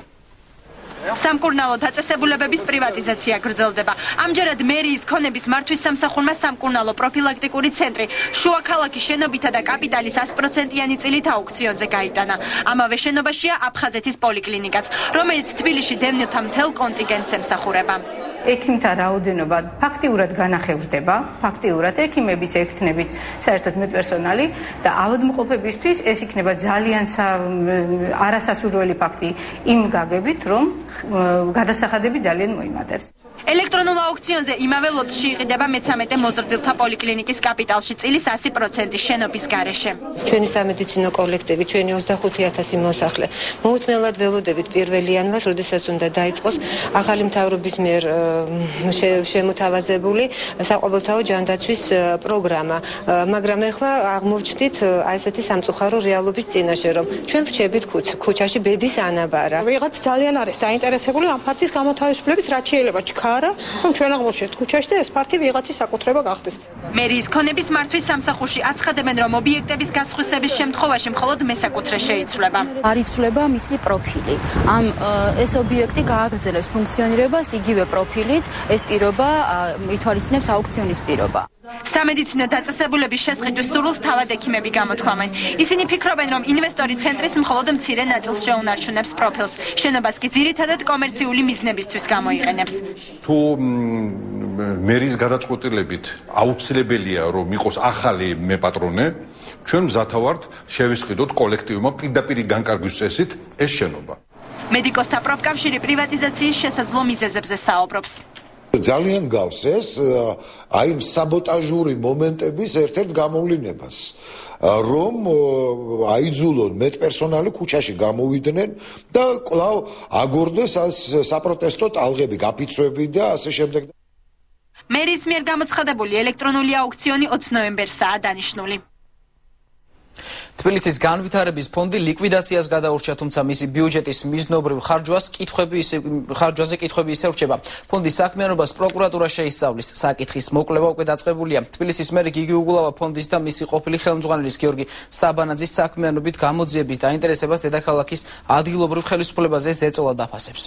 სამკურნალო დაწესებულებების პრივატიზაცია გრძელდება. ამჯერად მერიის ქონების მართვის სამსახურმა სამკურნალო პროფილაქტიკური ცენტრი შუა ქალაქის შენობითა და კაპიტალის 100%-იანი წილით აუქციონზე გაიტანა. ამავე შენობაშია აფხაზეთის პოლიკლინიკაც, რომელიც თბილისში დევნილთა მთელ კონტინგენტს ემსახურება. ექიმთა რაოდენობა ფაქტიურად განახევრდება, ფაქტიურად ექიმებიც ექთნებით საერთოდ მედპერსონალი და ავადმყოფებისთვის ეს იქნება ძალიან არასასურველი ფაქტი იმ გაგებით, რომ გადასახადები ძალიან მოიმატებს. ელექტრონულ აუქციონზე იმავე ლოტში იყიდება მე-13 მოზრდილთა პოლიკლინიკის კაპიტალში წილის 100% შენობის გარეშე. ჩვენი სამედიცინო კოლექტივი, ჩვენი 25000 მოსახლე მოუთმენლად ველოდებით 1 იანვარს, როდესაც უნდა დაიწყოს ახალი მთავრობის მიერ შემოთავაზებული საყოველთაო ჯანდაცვის პროგრამა, მაგრამ ეხლა აღმოვჩნდით აი ესეთი სამწუხარო რეალობის წინაშე, რომ ჩვენ ვრჩებით ქუჩაში ბედის ანაბარა. ვიღაც ძალიან არის დაინტერესებული ამ ფაქტის გამოთავისუფლებით, რაც შეიძლება ჩქარა, რომ ჩვენ აღმოვჩნდეთ ქუჩაში და ეს ფაქტი ვიღაცის საკუთრება გახდეს. მერიის ქონების მართვის სამსახურში აცხადებენ, რომ ობიექტების გასხვისების შემთხვევაში მხოლოდ მესაკუთრე შეიცვლება. არ იცვლება მისი პროფილი. ეს ობიექტი გააგრძელებს ფუნქციონირებას იგივე პროფილით, ეს პირობა ითვალისწინებს აუქციონის პირობა. სამედიცინო დაწესებულების შესყიდვის სურვილს თავად ექიმები გამოთქვამენ. ისინი ფიქრობენ, რომ ინვესტორი ცენტრის მხოლოდ მცირე ნაწილს შეუნარჩუნებს პროფილს. შენობას კი ძირითადად კომერციული მიზნებისთვის გამოიყენებს. თუ მერის გადაწყვეტილებით აუცილებელია, რომ იყოს ახალი მეპატრონე, ჩვენ მზათავართ შევისყიდოთ კოლექტივმა პირდაპირ განკარგვის წესით ეს შენობა. მედიკოსთა პროფკავშირი პრივატიზაციის შესაძლო მიზეზებზე საუბრობს. ძალიან გავს ეს აი საბოტაჟური მომენტების ერთ-ერთ გამოვლინებას, რომ აიძულონ მედპერსონალი ქუჩაში გამოვიდნენ და კვლავ აგორდეს საპროტესტო ტალღები, გაფიცვები და ასე შემდეგ. მერის მიერ გამოცხადებული ელექტრონული აუქციონი 20 ნოემბერსაა დანიშნული. თბილისის განვითარების ფონდი ლიკვიდაციას გადაურჩა, თუმცა მისი ბიუჯეტის მიზნობრივ ხარჯვაზე კითხვები ისევ რჩება. ფონდის საქმიანობას პროკურატურა შეისწავლის. საკითხის მოკვლევა უკვე დაწყებულია. თბილისის მერი გიგი უგულავა ფონდის და მისი ყოფილი ხელმძღვანელის გიორგი საბანაძის საქმიანობით გამოძიების დაინტერესებას დედაქალაქის ადგილობრივ ხელისუფლებაზე ზეწოლად აფასებს.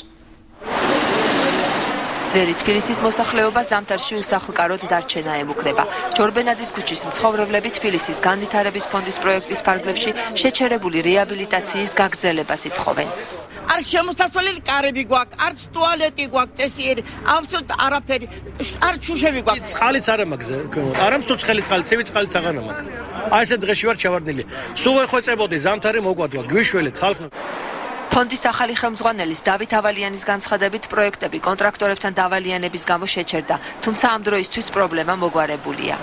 ძველი თბილისის მოსახლეობა ზამთარში უსახლკაროდ დარჩენა ემუქრება. ჯორბენაძის ქუჩის მცხოვრებლები თბილისის განვითარების ფონდის პროექტის ფარგლებში შეჩერებული რეაბილიტაციის გაგრძელებას ითხოვენ. არ შემოსასვლელი კარები გვაქვს, არც ტუალეტი გვაქვს, წესიერი, აბსოლუტ არაფერი, არ ჩუშები გვაქვს. წყალიც არ მაქვს, არამც თუ ცხელი წყალი, ცივი წყალიც აღარ მაქვს. აი ესე დღეში ვარ ჩავარდნილი. სულ ეხვეწებოდი ზამთარი მოგვადგა, გვიშველეთ ხალხმა. ფონდის ახალი ხელმძღვანელის დავით ავალიანის განცხადებით პროექტები კონტრაქტორებთან დავალიანების გამო შეჩერდა, თუმცა ამ დროისთვის პრობლემა მოგვარებულია.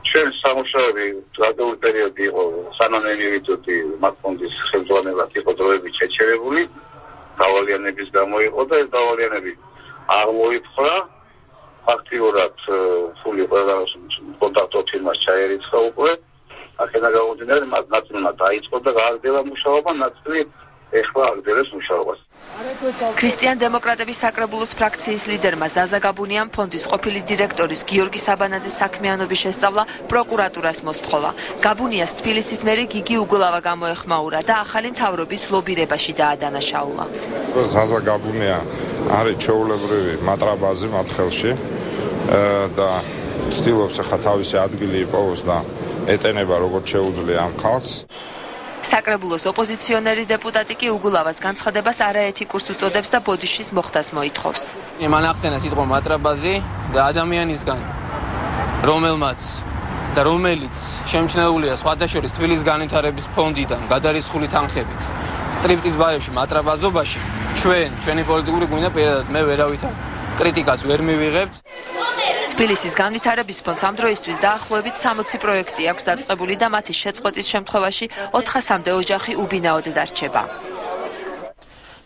ჩვენ სამუშაოები გრძელი პერიოდი იყო, სანამ მივიწვდი მათ ფონდის ხელმძღვანელად იყო დროებით შეჩერებული, დავალიანების გამო იყო და ეს დავალიანები არ მოიფხვრა. ფაქტიურად ფული ყველა კონტრაქტორ ფირმას ჩაერიცხა უკვე. აქედან გამომდინარე, მათ ნაწილმა დაიწყო და გააგრძელა მუშაობა, ნაწილი ეხლა აგრძელებს მუშაობას. ქრისტიან დემოკრატების საკრებულოს ფრაქციის ლიდერმა ზაზა გაბუნიამ ფონდის ყოფილი დირექტორის გიორგი საბანაძის საქმიანობის შესწავლა პროკურატურას მოსთხოვა. გაბუნიას თბილისის მერი გიგი უგულავა გამოეხმაურა და ახალი მთავრობის ლობირებაში დაადანაშაულა. ზაზა გაბუნია არის ჩვეულებრივი მატრაბაზი მათ ხელში და ცდილობს ახლა თავისი ადგილი იპოვოს და ეტენება როგორც შეუძლია ამ ხალხს. საკრებულოს ოპოზიციონერი დეპუტატი კი უგულავას განცხადებას არაეთიკურს უწოდებს და ბოდიშის მოხდას მოითხოვს. მან ახსენა სიტყვა მატრაბაზი და ადამიანისგან, რომელიც შემჩნეულია სხვათა შორის თბილისის განვითარების ფონდიდან გადარისხული თანხებით. სტრიპტიზ ბარებში მატრაბაზობაში ჩვენი პოლიტიკური გვინდა პირადად მე ვერავითარ კრიტიკას ვერ მივიღებთ. თბილისის განვითარების ფონდს ამ დროისთვის დაახლოებით 60 პროექტი აქვს დაწყებული და მათი შეწყვეტის შემთხვევაში 400-მდე ოჯახი უბინაოდ დარჩება.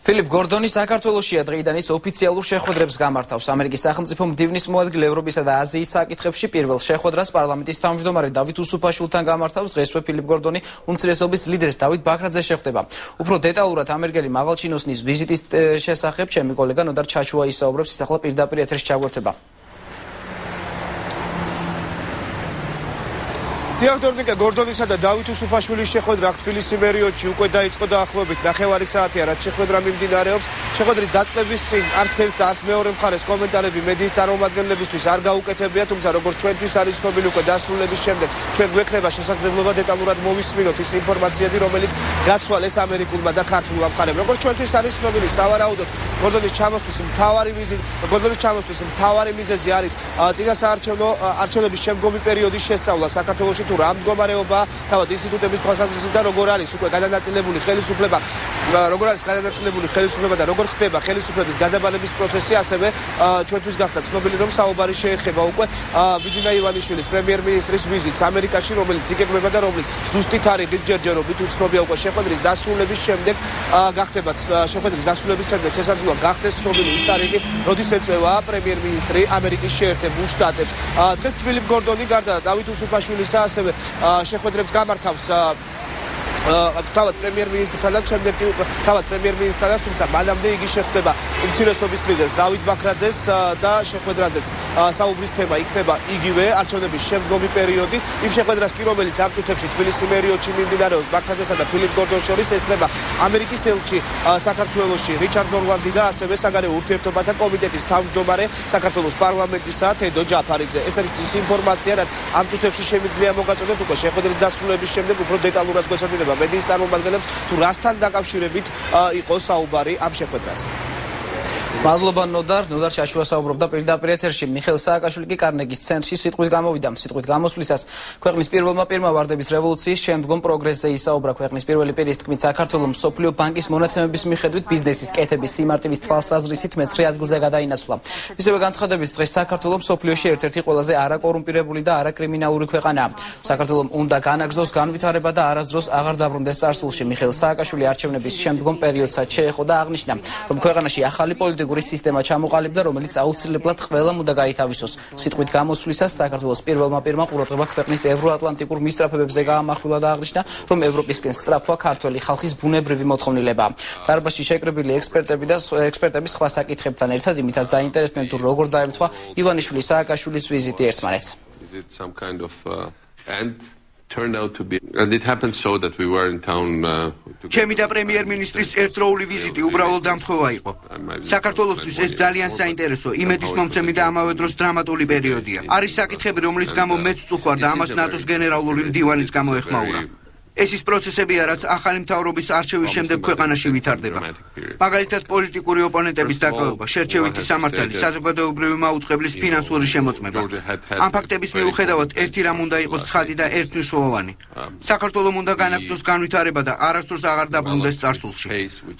ფილიპ გორდონი საქართველოშია დღეიდან ის ოფიციალურ შეხვედრებს გამართავს. ამერიკის სახელმწიფო მდივნის მოადგილე ევროპისა და აზიის საკითხებში პირველ შეხვედრას პარლამენტის თავმჯდომარე დავით უსუფაშვილთან გამართავს. დღესვე ფილიპ გორდონი უმცირესობის ლიდერს დავით ბაქრაძე შეხვდება. უფრო დეტალურად ამერიკელი მაღალჩინოსნის ვიზიტის შესახებ ჩემი კოლეგა ნოდარ ჩაჩუა ისაუბრებს, ის ახლა პირდაპირ ეთერში ჩაგვერთება. დიახ, გორდონისა და დავით უსუფაშვილის შეხვედრა თბილისის მერიოდში უკვე დაიწყო დაახლოებით 9 საათია, რაც შეხვედრა მიმდინარეობს. შეხვედრის დაწყების წინ არც ერთ და არც მეორე მხარეს კომენტარები მედიის წარმომადგენლებისთვის არ გაუკეთებია, თუმცა როგორც ჩვენთვის არის ცნობილი უკვე დასრულების შემდეგ, ჩვენ გვექნება შესაძლებლობა დეტალურად მოვისმინოთ ის ინფორმაციები, რომელიც გაცვალეს ამერიკულმა და ქართულმა მხარემ. როგორც ჩვენთვის არის ცნობილი, სავარაუდოდ გორდონის ჩამოსვლის მთავარი მიზეზი არის წინასაარჩევნო არჩევნების შემდგომი პერიოდის შესწავლა საქართველოში თუ რა მდგომარეობა თავად ინსტიტუტების თვალსაზრისით როგორ არის უკვე გადანაწილებული ხელისუფლება და როგორ ხდება ხელისუფლების გადაბალების პროცესი, ასევე ჩვენთვის გახდა ცნობილი, რომ საუბარი შეეხება უკვე ბიძინა ივანიშვილის პრემიერ-მინისტრის ვიზიტს ამერიკაში, რომელიც იგეგმება და რომლის ზუსტი თარიღი ჯერჯერობით უცნობია. უკვე შეხვედრის დასრულების შემდეგ შესაძლოა გახდეს ცნობილი ის თარიღი, როდის ეწევა პრემიერ-მინისტრი ამერიკის შეერთებულ შტატებს. დღეს ფილიპ გორდონი გარდა დავით უსუფაშვილისა ასევე შეხვედრებს გამართავს თავად პრემიერ-მინისტრთან, თუმცა მანამდე იგი შეხვდება უმცირესობის ლიდერს დავით ბაქრაძეს და შეხვედრაზეც საუბრის თემა იქნება იგივე არჩევნების შემდგომი პერიოდი. იმ შეხვედრას კი, რომელიც ამ წუთებში თბილისის მერიოდში მიმდინარეობს ბაქრაძესა და ფილიპ გორდონს შორის, ესწრება ამერიკის ელჩი საქართველოში რიჩარდ ნორლანდი და ასევე საგარეო ურთიერთობათა კომიტეტის თავმჯდომარე საქართველოს პარლამენტისა თედო ჯაფარიძე. ეს არის ის ინფორმაცია, რაც ამ წუთებში შემიძლია მოგაწოდოთ უკვე შეხვედრის დასრულების შემდეგ უფრო დეტალურად გვეცოდინება მედიის წარმომადგენლებს თუ რასთან დაკავშირებით იყო საუბარი ამ შეხვედრაზე. მადლობა ნოდარ შაშუა საუბრობდა პირდაპირ ეთერში. მიხეილ სააკაშვილი კი კარნეგის ცენტრში სიტყვით გამოვიდა. სიტყვით გამოსვლისას ქვეყნის პირველმა ვარდების რევოლუციის შემდგომ პროგრესზე ისაუბრა. ქვეყნის პირველი პირის თქმით, საქართველოს მსოფლიო ბანკის მონაცემების მიხედვით ბიზნესის კეთების სიმარტივის თვალსაზრისით მე-9 ადგილზე გადაინაცვლა. ისევე განცხადებით, დღეს საქართველოს მსოფლიოში ერთ-ერთი ყველაზე არაკორუმპირებული და არაკრიმინალური ქვეყანაა. საქართველოს უნდა განაგრძოს განვითარება და არასდროს აღარ დაბრუნდეს წარსულში. მიხეილ სააკაშვილი არჩევნების შემდგომ პერიოდსაც შეეხო და აღნიშნა, რომ ქვეყანაში ახალი პოლიტიკური სისტემა ჩამოყალიბდა, რომელიც აუცილებლად ყველამ უნდა გაითავისოს. სიტყვით გამოსვლისას საქართველოს პირველმა ყურადღება ქვეყნის ევროატლანტიკურ მისწრაფებებზე გაამახვილა და აღნიშნა, რომ ევროპისკენ სწრაფვა ქართველი ხალხის ბუნებრივი მოთხოვნილებაა. დარბაზში შეკრებილი ექსპერტები სხვა საკითხებთან ერთად იმითაც დაინტერესდნენ, თუ როგორ დაემთხვა ივანიშვილის სააკაშვილის ვიზიტი ერთმანეთს. turned out to be and it happened so that we were in town ჩემი და პრემიერ-მინისტრის ერთდროული ვიზიტი უბრალოდ დამთხოვა იყო. საქართველოსთვის ეს ძალიან საინტერესო, იმედის მომცემი და ამავე დროს დრამატული პერიოდია. არის საკითხები, რომლის გამო მეც წუხარ და ამას ნატოს გენერალური მდივანიც გამოეხმაურა. ეს ის პროცესებია, რაც ახალი მთავრობის არჩევის შემდეგ ქვეყანაში ვითარდება. მაგალითად, პოლიტიკური ოპონენტების დაკავება, შერჩევითი სამართალი, საზოგადოებრივი მაუწყებლის ფინანსური შემოწმება. ამ ფაქტების მიუხედავად, ერთი რამ უნდა იყოს ცხადი და ერთმნიშვნელოვანი. საქართველოს უნდა განაგრძოს განვითარება და არასდროს აღარ დაბრუნდეს წარსულში.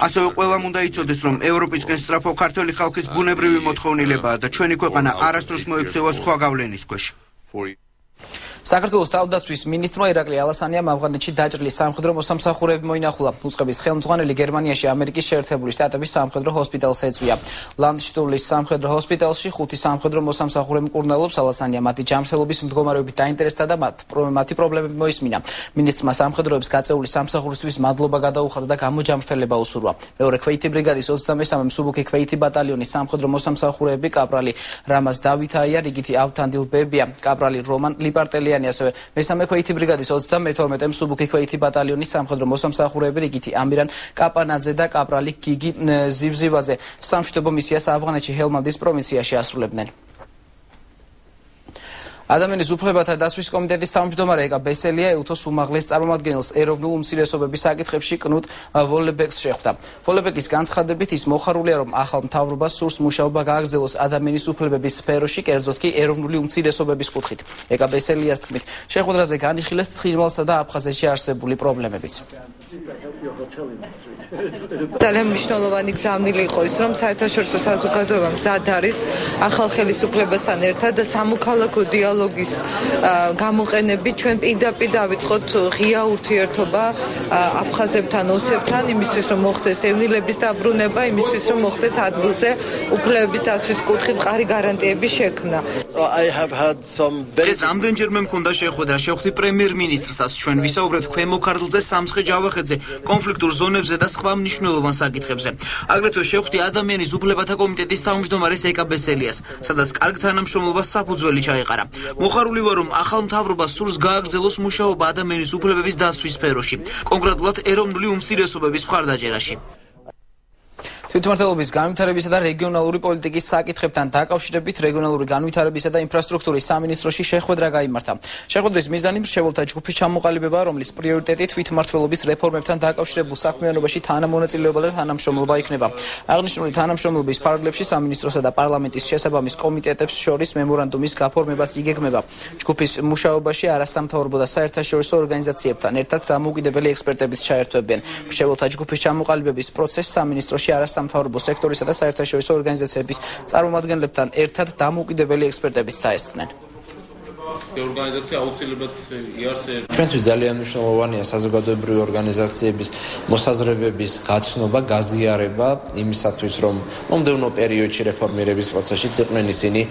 ასევე ყველამ უნდა იცოდეს, რომ ევროპისკენ სწრაფო ქართველი ხალხის ბუნებრივი მოთხოვნილებაა და ჩვენი ქვეყანა არასდროს მოექცევა სხვა გავლენის ქვეშ. საქართველოს თავდაცვის მინისტრმა ირაკლი ალასანიამ ავღანეთში დაჭრილი სამხედრო მოსამსახურეები მოინახულა. უწყების ხელმძღვანელი გერმანიაში ამერიკის შეერთებული შტატების სამხედრო ჰოსპიტალს ეწვია. ლანდშტურლის სამხედრო ჰოსპიტალში 5 სამხედრო მოსამსახურე მკურნალობს. ალასანია მათი ჯანმრთელობის მდგომარეობით დაინტერესდა და მათი პრობლემები მოისმინა. მინისტრმა სამხედროებს გაწეული სამსახურისთვის მადლობა გადაუხადა და გამოჯანმრთელება უსურვა. მეორე ქვეითი ბრიგადის 23-მე მსუბუქი ქვეითი ბატალიონის სამხედრო მოსამსახურეები კაპრალი რამაზ დავითაია, რიგითი ავთანდილ ბებია, კაპრალი რომან ლიპარტელი ასევე მესამე ქვეითი ბრიგადის 32-მე მსუბუქი ქვეითი ბატალიონის სამხედრო მოსამსახურეები რიგითი ამირან კაპანაძე და კაპრალი გიგი ზივზივაძე სამშვიდობო მისიას ავღანეთში ჰელმანდის პროვინციაში ასრულებდნენ. ადამიანის უფლებათა დაცვის კომიტეტის თავმჯდომარე ეკა ბესელია ეუთოს უმაღლეს წარმომადგენელს ეროვნულ უმცირესობების საკითხებში კნუტ ვოლებეკს შეხვდა. ვოლებეკის განცხადებით ის მოხარულია, რომ ახალ მთავრობას სურს მუშაობა გააგრძელოს ადამიანის უფლებების სფეროში, კერძოდ კი ეროვნული უმცირესობების კუთხით. ეკა ბესელიას თქმით, შეხვედრაზე განიხილეს ცხინვალსა და აფხაზეთში არსებული პრობლემებიც. ძალიან მნიშვნელოვანი გზავნილი იყო ის, რომ საერთაშორისო საზოგადოება მზად არის ახალ ხელისუფლებასთან ერთად და სამოქალაქო დიალოგის გამოყენებით ჩვენ პირდაპირ დავიწყოთ ღია ურთიერთობა აფხაზებთან, ოსებთან, იმისთვის რომ მოხდეს ევნილების დაბრუნება, იმისთვის რომ მოხდეს ადგილზე უფლებების დაცვის კუთხით მყარი გარანტიების შექმნა. ეს რამდენჯერმე მქონდა შეხვედრა, შევხვდი პრემიერ-მინისტრსაც, ჩვენ ვისაუბრეთ ქვემო ქართლზე, სამცხე-ჯავახეთზე, კონფლიქტურ კონფლიქტურ ზონებზე და სხვა მნიშვნელოვან საკითხებზე. აგრეთვე შევხვდი ადამიანის უფლებათა კომიტეტის თავმჯდომარეს ეკა ბესელიას, სადაც კარგ თანამშრომლობას საფუძველი ჩაეყარა. მოხარული ვარ, რომ ახალ მთავრობას სურს გააგრძელოს მუშაობა ადამიანის უფლებების დაცვის სფეროში, კონკრეტულად ეროვნული უმცირესობების მხარდაჭერაში. თვითმმართველობის განვითარებისა და რეგიონალური პოლიტიკის საკითხებთან დაკავშირებით რეგიონალური განვითარებისა და ინფრასტრუქტურის სამინისტროში შეხვედრა გაიმართა. შეხვედრის მიზანი მრჩეველთა ჯგუფის ჩამოყალიბება, რომლის პრიორიტეტი თვითმმართველობის რეფორმებთან დაკავშირებულ საქმიანობაში თანამონაწილეობა და თანამშრომლობა იქნება. აღნიშნული თანამშრომლობის ფარგლებში სამინისტროსა და პარლამენტის შესაბამის კომიტეტებს შორის მემორანდუმის გაფორმებაც იგეგმება. ჯგუფის მუშაობაში არასამთავრობო და საერთაშორისო ორგანიზაციებთან ერთად დამოუკიდებელი ექსპერტებიც ჩაერთვებიან. მრჩეველთა ჯგუფის ჩამოყალიბების პროცესს სამინისტროში სამთავრობო სექტორისა და საერთაშორისო ორგანიზაციების წარმომადგენლებთან ერთად დამოუკიდებელი ექსპერტებიც დაესწრნენ. ორგანიზაცია აუცილებლად იარსებებს. ჩვენთვის ძალიან მნიშვნელოვანია საზოგადოებრივი ორგანიზაციების მოსაზრებების გაცნობა, გაზიარება იმისათვის, რომ მომდევნო პერიოდში რეფორმირების პროცესშიც იყვნენ ისინი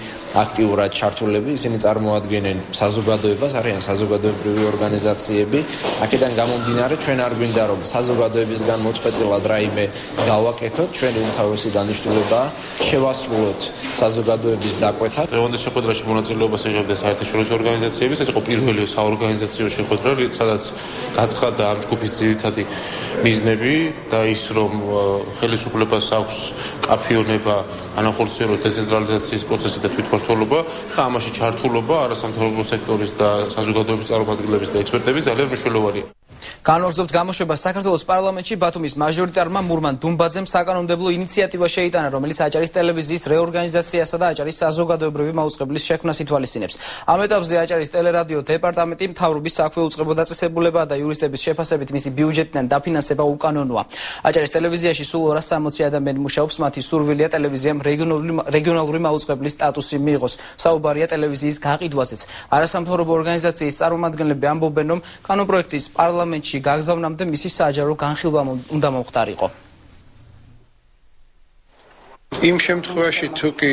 აქტიურად ჩართულები, ისინი წარმოადგენენ საზოგადოებას, არიან საზოგადოებრივი ორგანიზაციები. აქედან გამომდინარე, ჩვენ არ გვინდა რომ საზოგადოებისგან მოწყვეტილად რაიმე გავაკეთოთ, ჩვენი უმთავრესი დანიშნულებაა შევასრულოთ საზოგადოების დაკვეთა. დღევანდელ შეხვედრაში მონაწილეობას იღებდა საერთაშორისო ორგანიზაციების, ეს იყო პირველი საორგანიზაციო შეხვედრა, სადაც გაცხადდა ამ ჯგუფის ძირითადი მიზნები და ის, რომ ხელისუფლებას აქვს კაფეონება ანახორციელოს დეცენტრალიზაციის პროცესი და თვითმმართველობა და ამაში ჩართულობა არასამთავრობო სექტორის და საზოგადოების წარმომადგენლების და ექსპერტების ძალიან მნიშვნელოვანია. განვაგრძობთ გამოშვებას საქართველოს პარლამენტში ბათუმის მაჟორიტარმა მურმან დუმბაძემ საკანონმდებლო ინიციატივა შეიტანა, რომელიც აჭარის ტელევიზიის რეორგანიზაციასა და აჭარის საზოგადოებრივი მაუწყებლის შექმნას ითვალისწინებს. ამ ეტაპზე აჭარის ტელერადიო დეპარტამენტი მთავრობის საქმე უწყებო დაწესებულებაა და იურისტების შეფასებით მისი ბიუჯეტიდან დაფინანსება უკანონოა. აჭარის ტელევიზიაში სულ 260 ადამიანი მუშაობს, მათი სურვილია ტელევიზიამ რეგიონალური მაუწყებლის სტატუსი მიიღოს. საუბარია ტელევიზიის გაყიდვაზეც. არასამთავრობო ორგანიზაციის წარმომადგენლები ამბობენ, რომ კანონპროექტის პარლამენტში გაგზავნამდე მისი საჯარო განხილვა უნდა მომხდარიყო. იმ შემთხვევაში თუ კი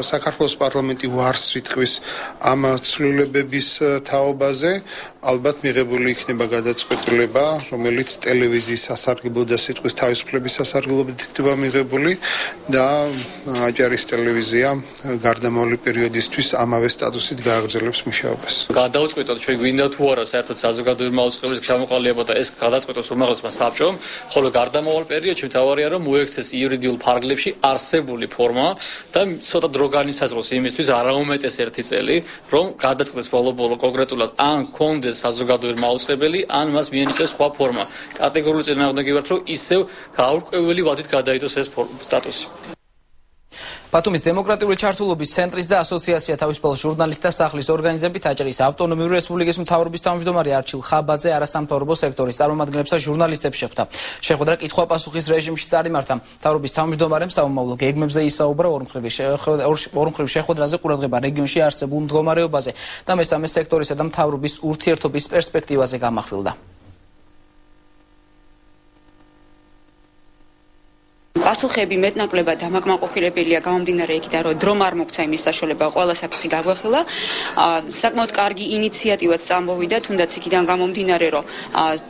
საქართველოს პარლამენტი ვარს იტყვის ამ ცვლილებების თაობაზე, ალბათ მიღებული იქნება გადაწყვეტილება, რომელიც ტელევიზიის სასარგებლო და სიტყვის თავისუფლების სასარგებლობით იქნება მიღებული და აჭარის ტელევიზია გარდამავალი პერიოდისთვის ამავე სტატუსით გააგრძელებს მუშაობას. გადავწყვიტოთ ჩვენ გვინდა თუ არა საერთოდ საზოგადოებრივი მაუწყებლის ჩამოყალიბება და ეს გადაწყვეტოს უმაღლესმა საბჭომ, ხოლო გარდამავალ პერიოდში მთავარია რომ მოექცეს იურიდიულ ფარგლებში არსებული ფორმა და ცოტა დრო განისაზღვროს იმისთვის არაუმეტეს 1 წელი, რომ გადაწყდეს ბოლო-ბოლო კონკრეტულად ან კონდეს საზოგადოებრივი მაუწყებელი, ან მას მიენიჭოს სხვა ფორმა. კატეგორიული წინააღმდეგი ვართ, რომ ისევ გაურკვეველი ვადით გადაიდოს ეს სტატუსი. ბათუმის დემოკრატიული ჩართულობის ცენტრის და ასოციაცია თავისუფალ ჟურნალისტთა სახლის ორგანიზებით აჭარის ავტონომიური რესპუბლიკის მთავრობის თავმჯდომარე არჩილ ხაბაძე არასამთავრობო სექტორის წარმომადგენლებს და ჟურნალისტებს შეხვდა. შეხვედრა კითხვა-პასუხის რეჟიმში წარიმართა. მთავრობის თავმჯდომარემ საომავლო გეგმებზე ისაუბრა ორმხრივ შეხვედრაზე ყურადღება რეგიონში არსებულ მდგომარეობაზე და მესამე სექტორისა და მთავრობის ურთიერთობის პერსპექტივაზე გამახვილდა. პასუხები მეტნაკლებად დამაკმაყოფილებელია გამომდინარე იქიდან, რომ დრო არ მოგცა იმის საშუალება ყველა საკითხი გაგვეხილა. საკმაოდ კარგი ინიციატივაც წამოვიდა, თუნდაც იქიდან გამომდინარე, რომ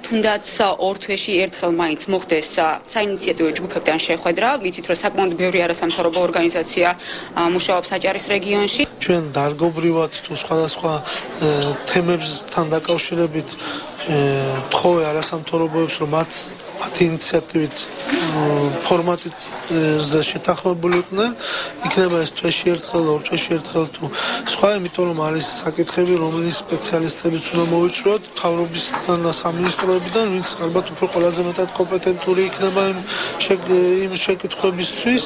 თუნდაც 2 თვეში ერთხელ მაინც მოხდეს საინიციატივო ჯგუფებთან შეხვედრა. ვიცით, რომ საკმაოდ ბევრი არასამთავრობო ორგანიზაცია მუშაობს აჭარის რეგიონში. ჩვენ დარგობრივად თუ სხვადასხვა თემებთან დაკავშირებით თხოვე არასამთავრობოებს, რომ მათი ინიციატივით ფორმატზე შეთანხმებული იყვნენ, იქნება ეს თვეში ერთხელ, 2 თვეში ერთხელ თუ სხვა, იმიტომ რომ არის საკითხები, რომლის სპეციალისტებიც უნდა მოვიწვიოთ მთავრობისგან და სამინისტროებიდან, ვინც ალბათ უფრო ყველაზე მეტად კომპეტენტური იქნება იმ შეკითხვებისთვის.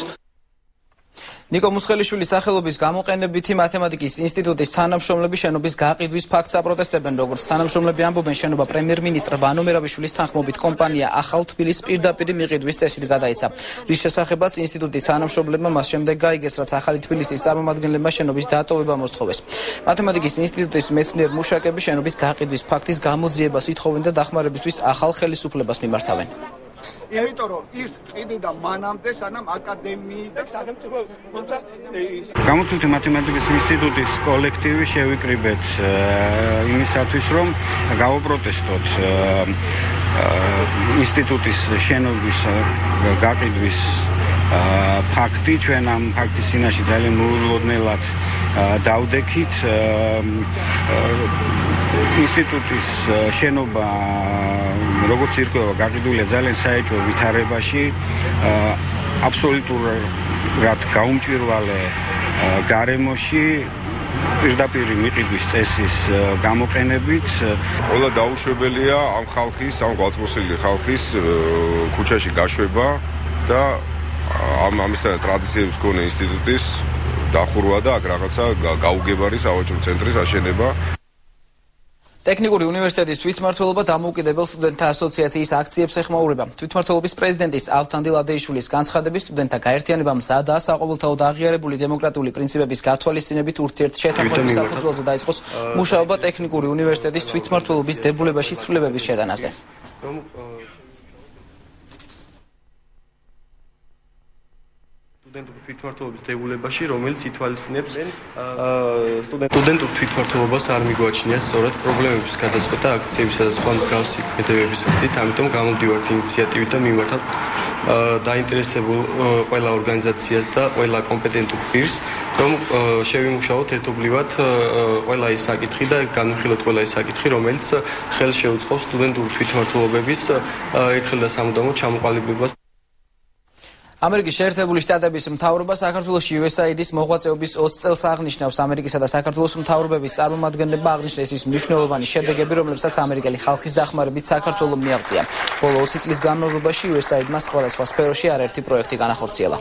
ნიკო მუსხელიშვილის სახელობის გამოყენებითი მათემატიკის ინსტიტუტის თანამშრომლები შენობის გაყიდვის ფაქტს აპროტესტებენ, როგორც თანამშრომლები ამბობენ, შენობა პრემიერ-მინისტრ ვანო მერაბიშვილის თანხმობით კომპანია ახალ თბილის პირდაპირ მიყიდვის წესით გადაიცა. რის შესახებაც ინსტიტუტის თანამშრომლებმა მას შემდეგ გაიგეს, რაც ახალი თბილისის წარმომადგენლებმა შენობის დატოვება მოსთხოვეს. მათემატიკის ინსტიტუტის მეცნიერ მუშაკები შენობის გაყიდვის ფაქტის გამოძიებას ითხოვენ და დახმარებისთვის ახალ ხელისუფლებას მიმართავენ. იმიტომ რომ ის ყიდიდა მანამდე, სანამ აკადემიი და სახელმწიფო გამოცდილ მათემატიკის ინსტიტუტის კოლექტივი შევიკრიბეთ იმისათვის, რომ გავაპროტესტოთ ინსტიტუტის შენობის გაყიდვის ფაქტი ჩვენ ამ ფაქტის წინაშე ძალიან მოულოდნელად დავდექით ინსტიტუტის შენობა როგორც ირკვევა გაყიდულია ძალიან საეჭვო ვითარებაში აბსოლუტურად გაუმჭვირვალე გარემოში პირდაპირ მიყიდვის წესის გამოყენებით ყველა დაუშვებელია ამ ხალხის ამ გვალწმოსილი ხალხის ქუჩაში გაშვება და ამისთან ტრადიციების მქონე ინსტიტუტის დახურვა და აქ რაღაცა გაუგებარი სავაჭრო ცენტრის აშენება. ტექნიკური უნივერსიტეტის თვითმმართველობა დამოუკიდებელ სტუდენტთა ასოციაციის აქციებს ეხმაურება. თვითმმართველობის პრეზიდენტის ალთანდილ ადეიშვილის განცხადებით სტუდენტთა გაერთიანება მზადაა საყოველთაო და აღიარებული დემოკრატიული პრინციპების გათვალისწინებით ურთიერთშეთანხმების საფუძველზე დაიწყოს მუშაობა ტექნიკური უნივერსიტეტის თვითმმართველობის დებულებაში ცვლილებების შეტანაზე. სტუდენტურ თვითმმართველობის დებულებაში, რომელიც ითვალისწინებს სტუდენტურ თვითმმართველობას არ მიგვაჩნია სწორად პრობლემების გადაწყვეტა აქციებისა და სხვა მსგავსი ქმედებების გზით, ამიტომ გამოდივართ ინიციატივით და მიმართავთ დაინტერესებულ ყველა ორგანიზაციას და ყველა კომპეტენტურ პირს, რომ შევიმუშაოთ ერთობლივად ყველა ის საკითხი და განვიხილოთ ყველა ის საკითხი, რომელიც ხელს შეუწყობს სტუდენტურ თვითმმართველობების ერთხელ და სამუდამოდ ჩამოყალიბებას. ამერიკის შეერთებული შტატების მთავრობა საქართველოში USAID-ის მოღვაწეობის 20 წელს აღნიშნავს. ამერიკისა და საქართველოს მთავრობების წარმომადგენლებმა აღნიშნეს ის მნიშვნელოვანი შედეგები, რომლებსაც ამერიკელი ხალხის დახმარებით საქართველოს მიაღწია. ბოლო 20 წლის განმავლობაში USAID-მა სხვადასხვა სფეროში არაერთი პროექტი განახორციელა.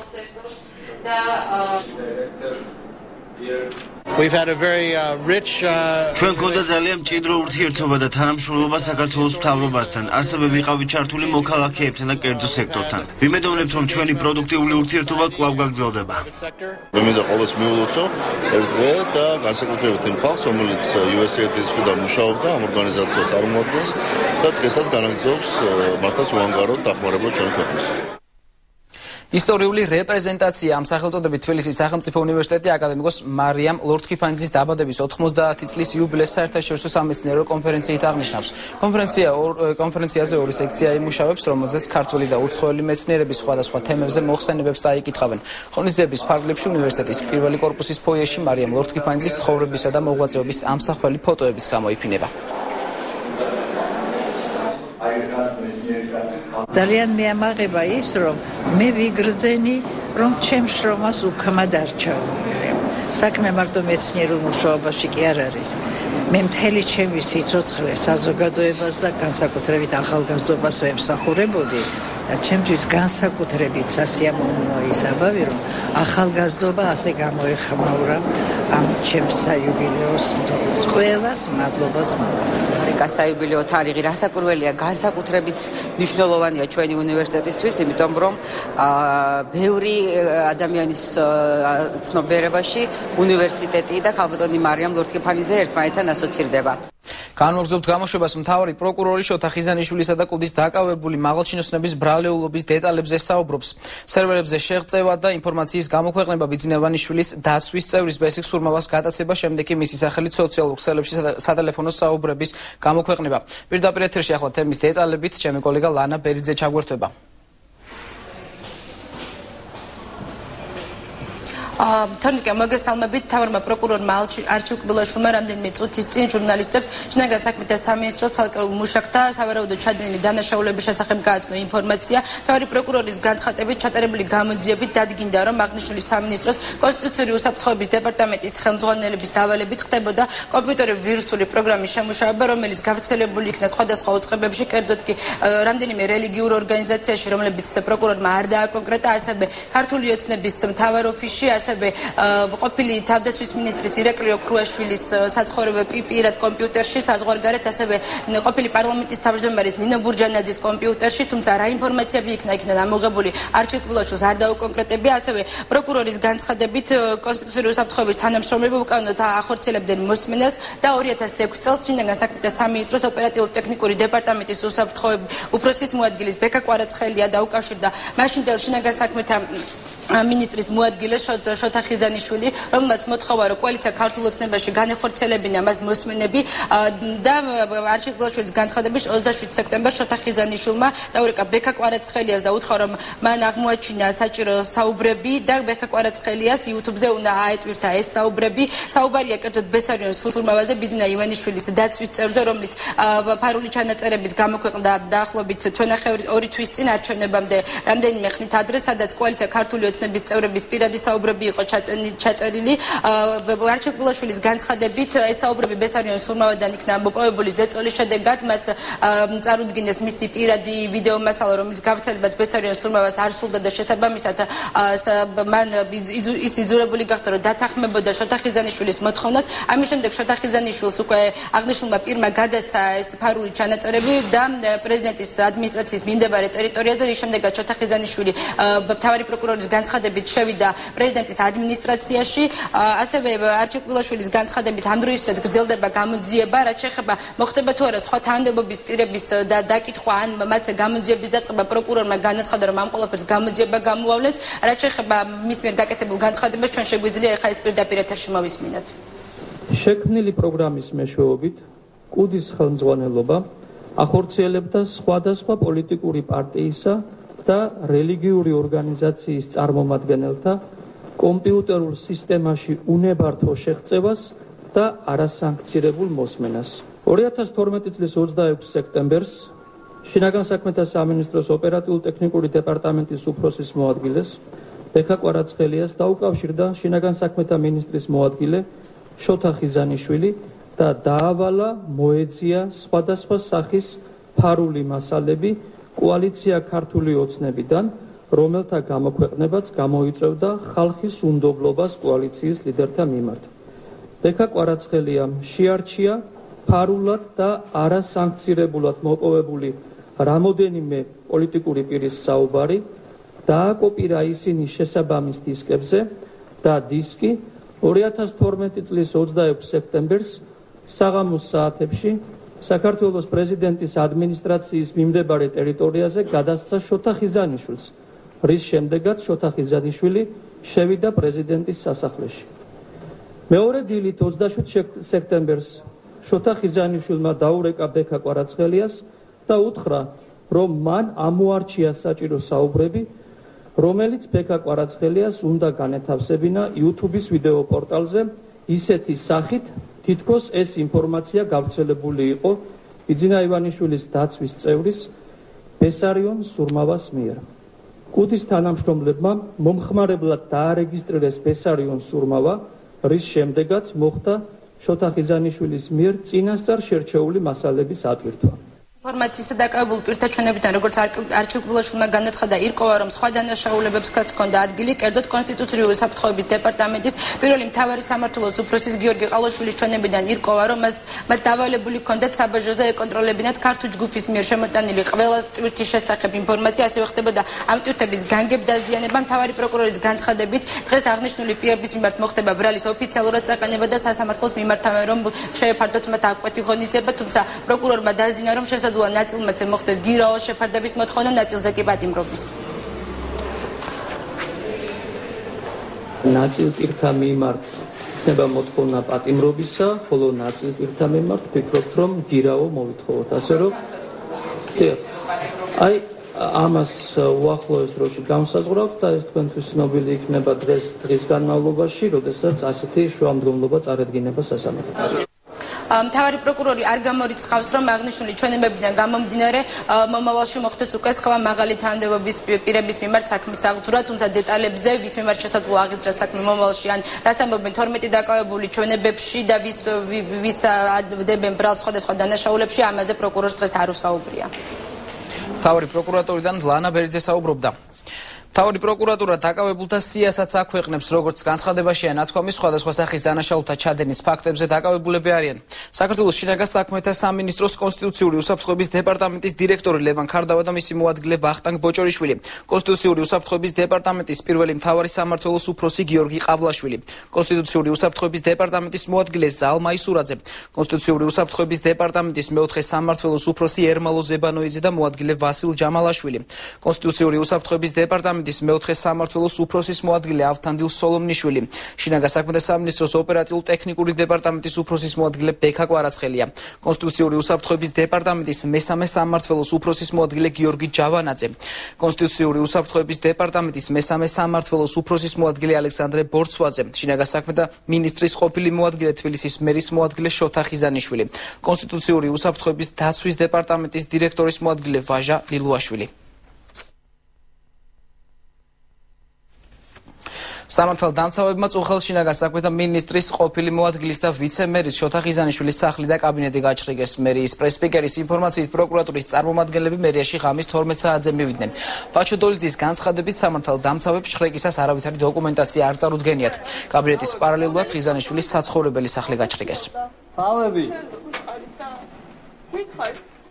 ჩვენ გქონდა ძალიან მჭიდრო ურთიერთობა და თანამშრომლობა საქართველოს მთავრობასთან, ასევე ვიყავით ჩართული მოქალაქეებთან და კერძო სექტორთან. ვიმედოვნებთ, რომ ჩვენი პროდუქტიული ურთიერთობა კვლავ გაგრძელდება. ვიმინდა ყოველს მიულოცო ეს დღე და განსაკუთრებით იმ ხალხს, რომელიც USAID-ის მხრიდან მუშაობდა, ამ ორგანიზაციას წარმოადგენს და დღესაც განაგრძობს მართლაც უანგაროდ დახმარება ჩვენ ქვეყნის. ისტორიული რეპრეზენტაცია ამ სახელწოდებით თბილისის სახელმწიფო უნივერსიტეტი აკადემიკოს მარიამ ლორთქიფანიძის დაბადების 90 წლის იუბილეს საერთაშორისო სამეცნიერო კონფერენციით აღნიშნავს. კონფერენციაზე ორი სექცია იმუშავებს, რომელზეც ქართული და უცხოელი მეცნიერების სხვადასხვა თემებზე მოხსენებებს წაიკითხავენ. ღონისძიების ფარგლებში უნივერსიტეტის პირველი კორპუსის ფოიეში მარიამ ლორთქიფანიძის ცხოვრებისა და მოღვაწეობის ამსახველი ფოტოებიც გამოიფინება. ძალიან მეამაღება ის, რომ მე ვიგრძენი, რომ ჩემს შრომას უქმა დარჩაული. საქმე მარტო მეცნიერულ მუშაობაში კი არ არის. მე მთელი ჩემი სიცოცხლე საზოგადოებას და განსაკუთრებით ახალგაზრდობას ვემსახურებოდი და ჩემთვის განსაკუთრებით სასიამოვნოა ის ამბავი, რომ ახალგაზრდობა ასე გამოეხმაურა ამ ჩემს საიუბილეოს დღეს. ყველას მადლობას მოვახსენებ. საიუბილეო თარიღი რასაკვირველია, განსაკუთრებით მნიშვნელოვანია ჩვენი უნივერსიტეტისთვის, იმიტომ რომ ბევრი ადამიანის ცნობიერებაში უნივერსიტეტი და ქალბატონი მარიამ ლორთქიფანიძე ერთმანეთთან ასოცირდება. განმოგზაურებთ გამოშვებას მთავარი პროკურორი შოთა ხიზანიშვილისა და კუდის დაკავებული მაღალჩინოსნების ბრალეულობის დეტალებზე საუბრობს. სერვერებზე შეღწევა და ინფორმაციის გამოქვეყნება ბიძინევანიშვილის დაცვის წევრის ბესიკ სურმავას გადაცება, შემდეგ კი მისი სახელით სოციალურ ქსელებში სატელეფონო საუბრების გამოქვეყნება. პირდაპირ ეთერში ახლა თემის დეტალებით ჩემი კოლეგა ლანა ბერიძე ჩაგვერთვება. თორნიკე მოგესალმებით. თავარმა პროკურორმა არჩილ კბილაშვილმა რამდენიმე წუთის წინ ჟურნალისტებს შინაგან საქმეთა სამინისტროს ცალკეულ მუშაკთა სავარაუდო ჩადენილი დანაშაულების შესახებ გააცნო ინფორმაცია. თავარი პროკურორის განცხადებით ჩატარებული გამოძიებით დადგინდა, რომ აღნიშნული სამინისტროს კონსტიტუციური უსაფრთხოების დეპარტამენტის ხელმძღვანელების დავალებით ხდებოდა კომპიუტერული ვირუსული პროგრამის შემუშავება, რომელიც გავრცელებული იქნა სხვადასხვა უწყებებში, კერძოდ კი რამდენიმე რელიგიურ ორგანიზაციაში, რომლებიც პროკურორმა არ დააკონკრეტა, ასევე ქართული ოცნების მთავარ ოფისში, ასევე ყოფილი თავდაცვის მინისტრის ირაკლი ოქრუაშვილის საცხოვრებელ პირად კომპიუტერში, საზღვარგარეთ, ასევე ყოფილი პარლამენტის თავმჯდომარის ნინო ბურჯანაძის კომპიუტერში, თუმცა რა ინფორმაციები იქნა დამოღებული არჩილ კბილაშვილს არ დაუკონკრეტებია, ასევე პროკურორის განცხადებით კონსტიტუციური უსაფრთხოების თანამშრომლები უკანონოდ ახორციელებდნენ მოსმენას და 2006 წელს შინაგან საქმეთა სამინისტროს ოპერატიულ-ტექნიკური დეპარტამენტის უსაფრთხოების უფროსის მოადგილის ბეკა კვარაცხელია დაუკავშირდა მაშინდელ შინაგან საქმეთა მინისტრის მოადგილე შოთა ხიზანიშვილი, რომელმაც მოთხოვა, რომ კოალიცია ქართულ ოცნებაში განეხორციელებინა მას მოსმენები და არჩილ გულაშვილის განცხადების 27 სექტემბერს შოთა ხიზანიშვილმა დაურეკა ბექა კვარაცხელიას და უთხრა, რომ მან აღმოაჩინა საჭირო საუბრები და ბექა კვარაცხელიას YouTube-ზე უნდა აეტვირთა ეს საუბრები. საუბარია კერძოდ ბესარიონის სურმავაზე, ბიძინა ივანიშვილის დაცვის წევრზე, რომლის ფარული ჩანაწერებიც გამოქვეყნდა დაახლოებით 2 თვის წინ არჩევნებამდე რამდენიმე ხნით ადრე, სადაც კოალიცია ქართული ოცნების წევრების პირადი საუბრები იყო ჩაწერილი. არჩილ გულაშვილის განცხადებით ეს საუბრები ბესარიონის სურმავიდან იქნა მოპოვებული ზეწოლის შედეგად, მას წარუდგინეს მისი პირადი ვიდეო მასალა, რომელიც გავრცელებაც ბესარიონის სურმავას არ სურდა და შესაბამისად მან ის იძულებული გახდა, რომ დათანხმებოდა შოთა ხიზანიშვილის მოთხოვნას. ამის შემდეგ შოთა ხიზანიშვილს უკვე აღნიშნულმა პირმა გადასცა ეს ფარული ჩანაწერები და პრეზიდენტის ადმინისტრაციის მიმდებარე ტერიტორიაზე, რის შემდეგაც შოთა ხიზანიშვილი მთავარი პროკურორის განცხადებით შევიდა პრეზიდენტის ადმინისტრაციაში. ასევე არჩილ გულაშვილის განცხადებით ამ დროისაც გრძელდება გამოძიება, რაც შეეხება მოხდება თუ არა სხვა თანამდებობის პირების დაკითხვა ან მათზე გამოძიების დაწყება, პროკურორმა განაცხადა, რომ ამ ყველაფერს გამოძიება გამოავლეს. რაც შეეხება მის მიერ გაკეთებულ განცხადებას, ჩვენ შეგვიძლია ახლა ეს პირდაპირ ეთერში მოვისმინოთ. შექმნილი პროგრამის მეშვეობით კუდის ხელმძღვანელობა ახორციელებდა სხვადასხვა პოლიტიკური პარტიისა და რელიგიური ორგანიზაციის წარმომადგენელთა კომპიუტერულ სისტემაში უნებართვო შეღწევას და არასანქცირებულ მოსმენას. 2012 წლის 26 სექტემბერს შინაგან საქმეთა სამინისტროს ოპერატიულ-ტექნიკური დეპარტამენტის უფროსის მოადგილეს ბექა კვარაცხელიას დაუკავშირდა შინაგან საქმეთა მინისტრის მოადგილე შოთა ხიზანიშვილი და დაავალა მოეძია სხვადასხვა სახის ფარული მასალები კოალიცია ქართული ოცნებიდან, რომელთა გამოქვეყნებაც გამოიწვევდა ხალხის უნდობლობას კოალიციის ლიდერთა მიმართ. ბექა კვარაცხელიამ შეარჩია ფარულად და არასანქცირებულად მოპოვებული რამოდენიმე პოლიტიკური პირის საუბარი, დააკოპირა ისინი შესაბამის დისკებზე და დისკი 2012 წლის 26 სექტემბერს საღამოს საათებში საქართველოს პრეზიდენტის ადმინისტრაციის მიმდებარე ტერიტორიაზე გადასცა შოთა ხიზანიშვილს, რის შემდეგაც შოთა ხიზანიშვილი შევიდა პრეზიდენტის სასახლეში. მეორე დილით 27 სექტემბერს შოთა ხიზანიშვილმა დაურეკა ბექა კვარაცხელიას და უთხრა, რომ მან ამოარჩია საჭირო საუბრები, რომელიც ბექა კვარაცხელიას უნდა განეთავსებინა YouTube-ის ვიდეო პორტალზე ისეთი სახით, თითქოს ეს ინფორმაცია გავრცელებული იყო ბიძინა ივანიშვილის დაცვის წევრის ბესარიონ სურმავას მიერ. კუდის თანამშრომლებმა მომხმარებლად დაარეგისტრირეს ბესარიონ სურმავა, რის შემდეგაც მოხდა შოთა ხიზანიშვილის მიერ წინასწარ შერჩეული მასალების ატვირთვა. ინფორმაციისა დაკავებულ პირთა ჩვენებიდან, როგორც არჩილ გულაშვილმა განაცხადა, ირკვევა, რომ სხვა დანაშაულებებსაც ჰქონდა ადგილი, კერძოდ კონსტიტუციური უსაფრთხოების დეპარტამენტის პირველი მთავარი სამმართველოს უფროსის გიორგი ყალოშვილის ჩვენებიდან ირკვევა, რომ მათ დავალებული ჰქონდათ საბაჟოზე ეკონტროლებინათ ქართულ ჯგუფის მიერ შემოტანილი ყველა ტვირთის შესახებ ინფორმაცია, ასევე ხდებოდა ამ ტვირთების განგებ დაზიანება. მთავარი პროკურორის განცხადებით, დღეს აღნიშნული პირების მიმართ მოხდება ბრალის ოფიციალურად წაყენება და სასამართლოს მიმართავენ, რომ შეეფარდოთ მათ აკვეთი ღონისძიება, თუმცა პროკურორმა დაძინა, რომ შესაძლოა ნაწილმაც მოხდეს გირაოს შეფარდების მოთხოვნა, ნაწილზე კი პატიმრობის. ნაწილ პირთა მიმართ ხდება მოთხოვნა პატიმრობისა, ხოლო ნაწილ პირთა მიმართ ვფიქრობთ, რომ გირაო მოვითხოვოთ. ასე რომ აი ამას უახლოეს დროში განსაზღვრავთ და ეს თქვენთვის ცნობილი იქნება დღის განმავლობაში, როდესაც ასეთი შუამდგომლობა წარედგინება სასამართლოში. მთავარი პროკურორი არ გამორიცხავს, რომ აღნიშნული ჩვენებებიდან გამომდინარე მომავალში მოხდეს უკვე სხვა მაღალი თანამდებობის პირების მიმართ საქმის აღძვრა, თუმცა დეტალებზე ვის მიმართ შესაძლოა აღიძრას საქმე მომავალში ან რას ამბობენ 12 დაკავებული ჩვენებებში და ვის დებენ ბრალს სხვადასხვა დანაშაულებში, ამაზე პროკურორს დღეს არ უსაუბრია. მთავარი პროკურატურიდან ლანა ბერიძე საუბრობდა. მთავარი პროკურატურა დაკავებულთა სიასაც აქვეყნებს, როგორც განცხადებაშია ნათქვამი, სხვადასხვა სახის დანაშაულთა ჩადენის ფაქტებზე დაკავებულები არიან. საქართველოს შინაგან საქმეთა სამინისტროს კონსტიტუციური უსაფრთხოების დეპარტამენტის დირექტორი ლევან ქარდავა და მისი მოადგილე ვახტანგ ბოჭორიშვილი, კონსტიტუციური უსაფრთხოების დეპარტამენტის პირველი მთავარი სამმართველოს უფროსი გიორგი ყავლაშვილი, კონსტიტუციური უსაფრთხოების დეპარტამენტის მოადგილე ზალმა ისურაძე, კონსტიტუციური უსაფრთხოების დეპარტამენტის მეოთხე სამმართველოს უფროსი ერმალო ზებანოიძე და მოადგილე ვასილ ჯამალაშვილი, კონსტიტუციური უსაფრთხოების დეპარტამენტის დეპარტამენტის მეოთხე სამმართველოს უფროსის მოადგილე ავთანდილ სოლომნიშვილი, შინაგან საქმეთა სამინისტროს ოპერატიულ-ტექნიკური დეპარტამენტის უფროსის მოადგილე ბექა კვარაცხელია, კონსტიტუციური უსაფრთხოების დეპარტამენტის მესამე სამმართველოს უფროსის მოადგილე გიორგი ჯავანაძე, კონსტიტუციური უსაფრთხოების დეპარტამენტის მესამე სამმართველოს უფროსის მოადგილე ალექსანდრე ბორცვაძე, შინაგან საქმეთა მინისტრის ყოფილი მოადგილე თბილისის მერის მოადგილე შოთა ხიზანიშვილი, კონსტიტუციური უსაფრთხოების დაცვის დეპარტამენტის დირექტორის მოადგილე ვაჟა ლილუაშვილი. სამართალდამცავებმა წუხელშინაგან საქმეთა მინისტრის ყოფილი მოადგილის და ვიცე-მერის შოთა ხიზანიშვილის სახლი და კაბინეტი გაჩრიგეს. მერიის პრეს-სპიკერის ინფორმაციით პროკურატურის წარმომადგენლები მერიაში ღამის 12 საათზე მივიდნენ. ბაჩო დოლიძის განცხადებით სამართალდამცავებს შხრეკისას არავითარი დოკუმენტაცია არ წარუდგენიათ. კაბინეტის პარალელურად ხიზანიშვილის საცხოვრებელი სახლი გაჩრიგეს.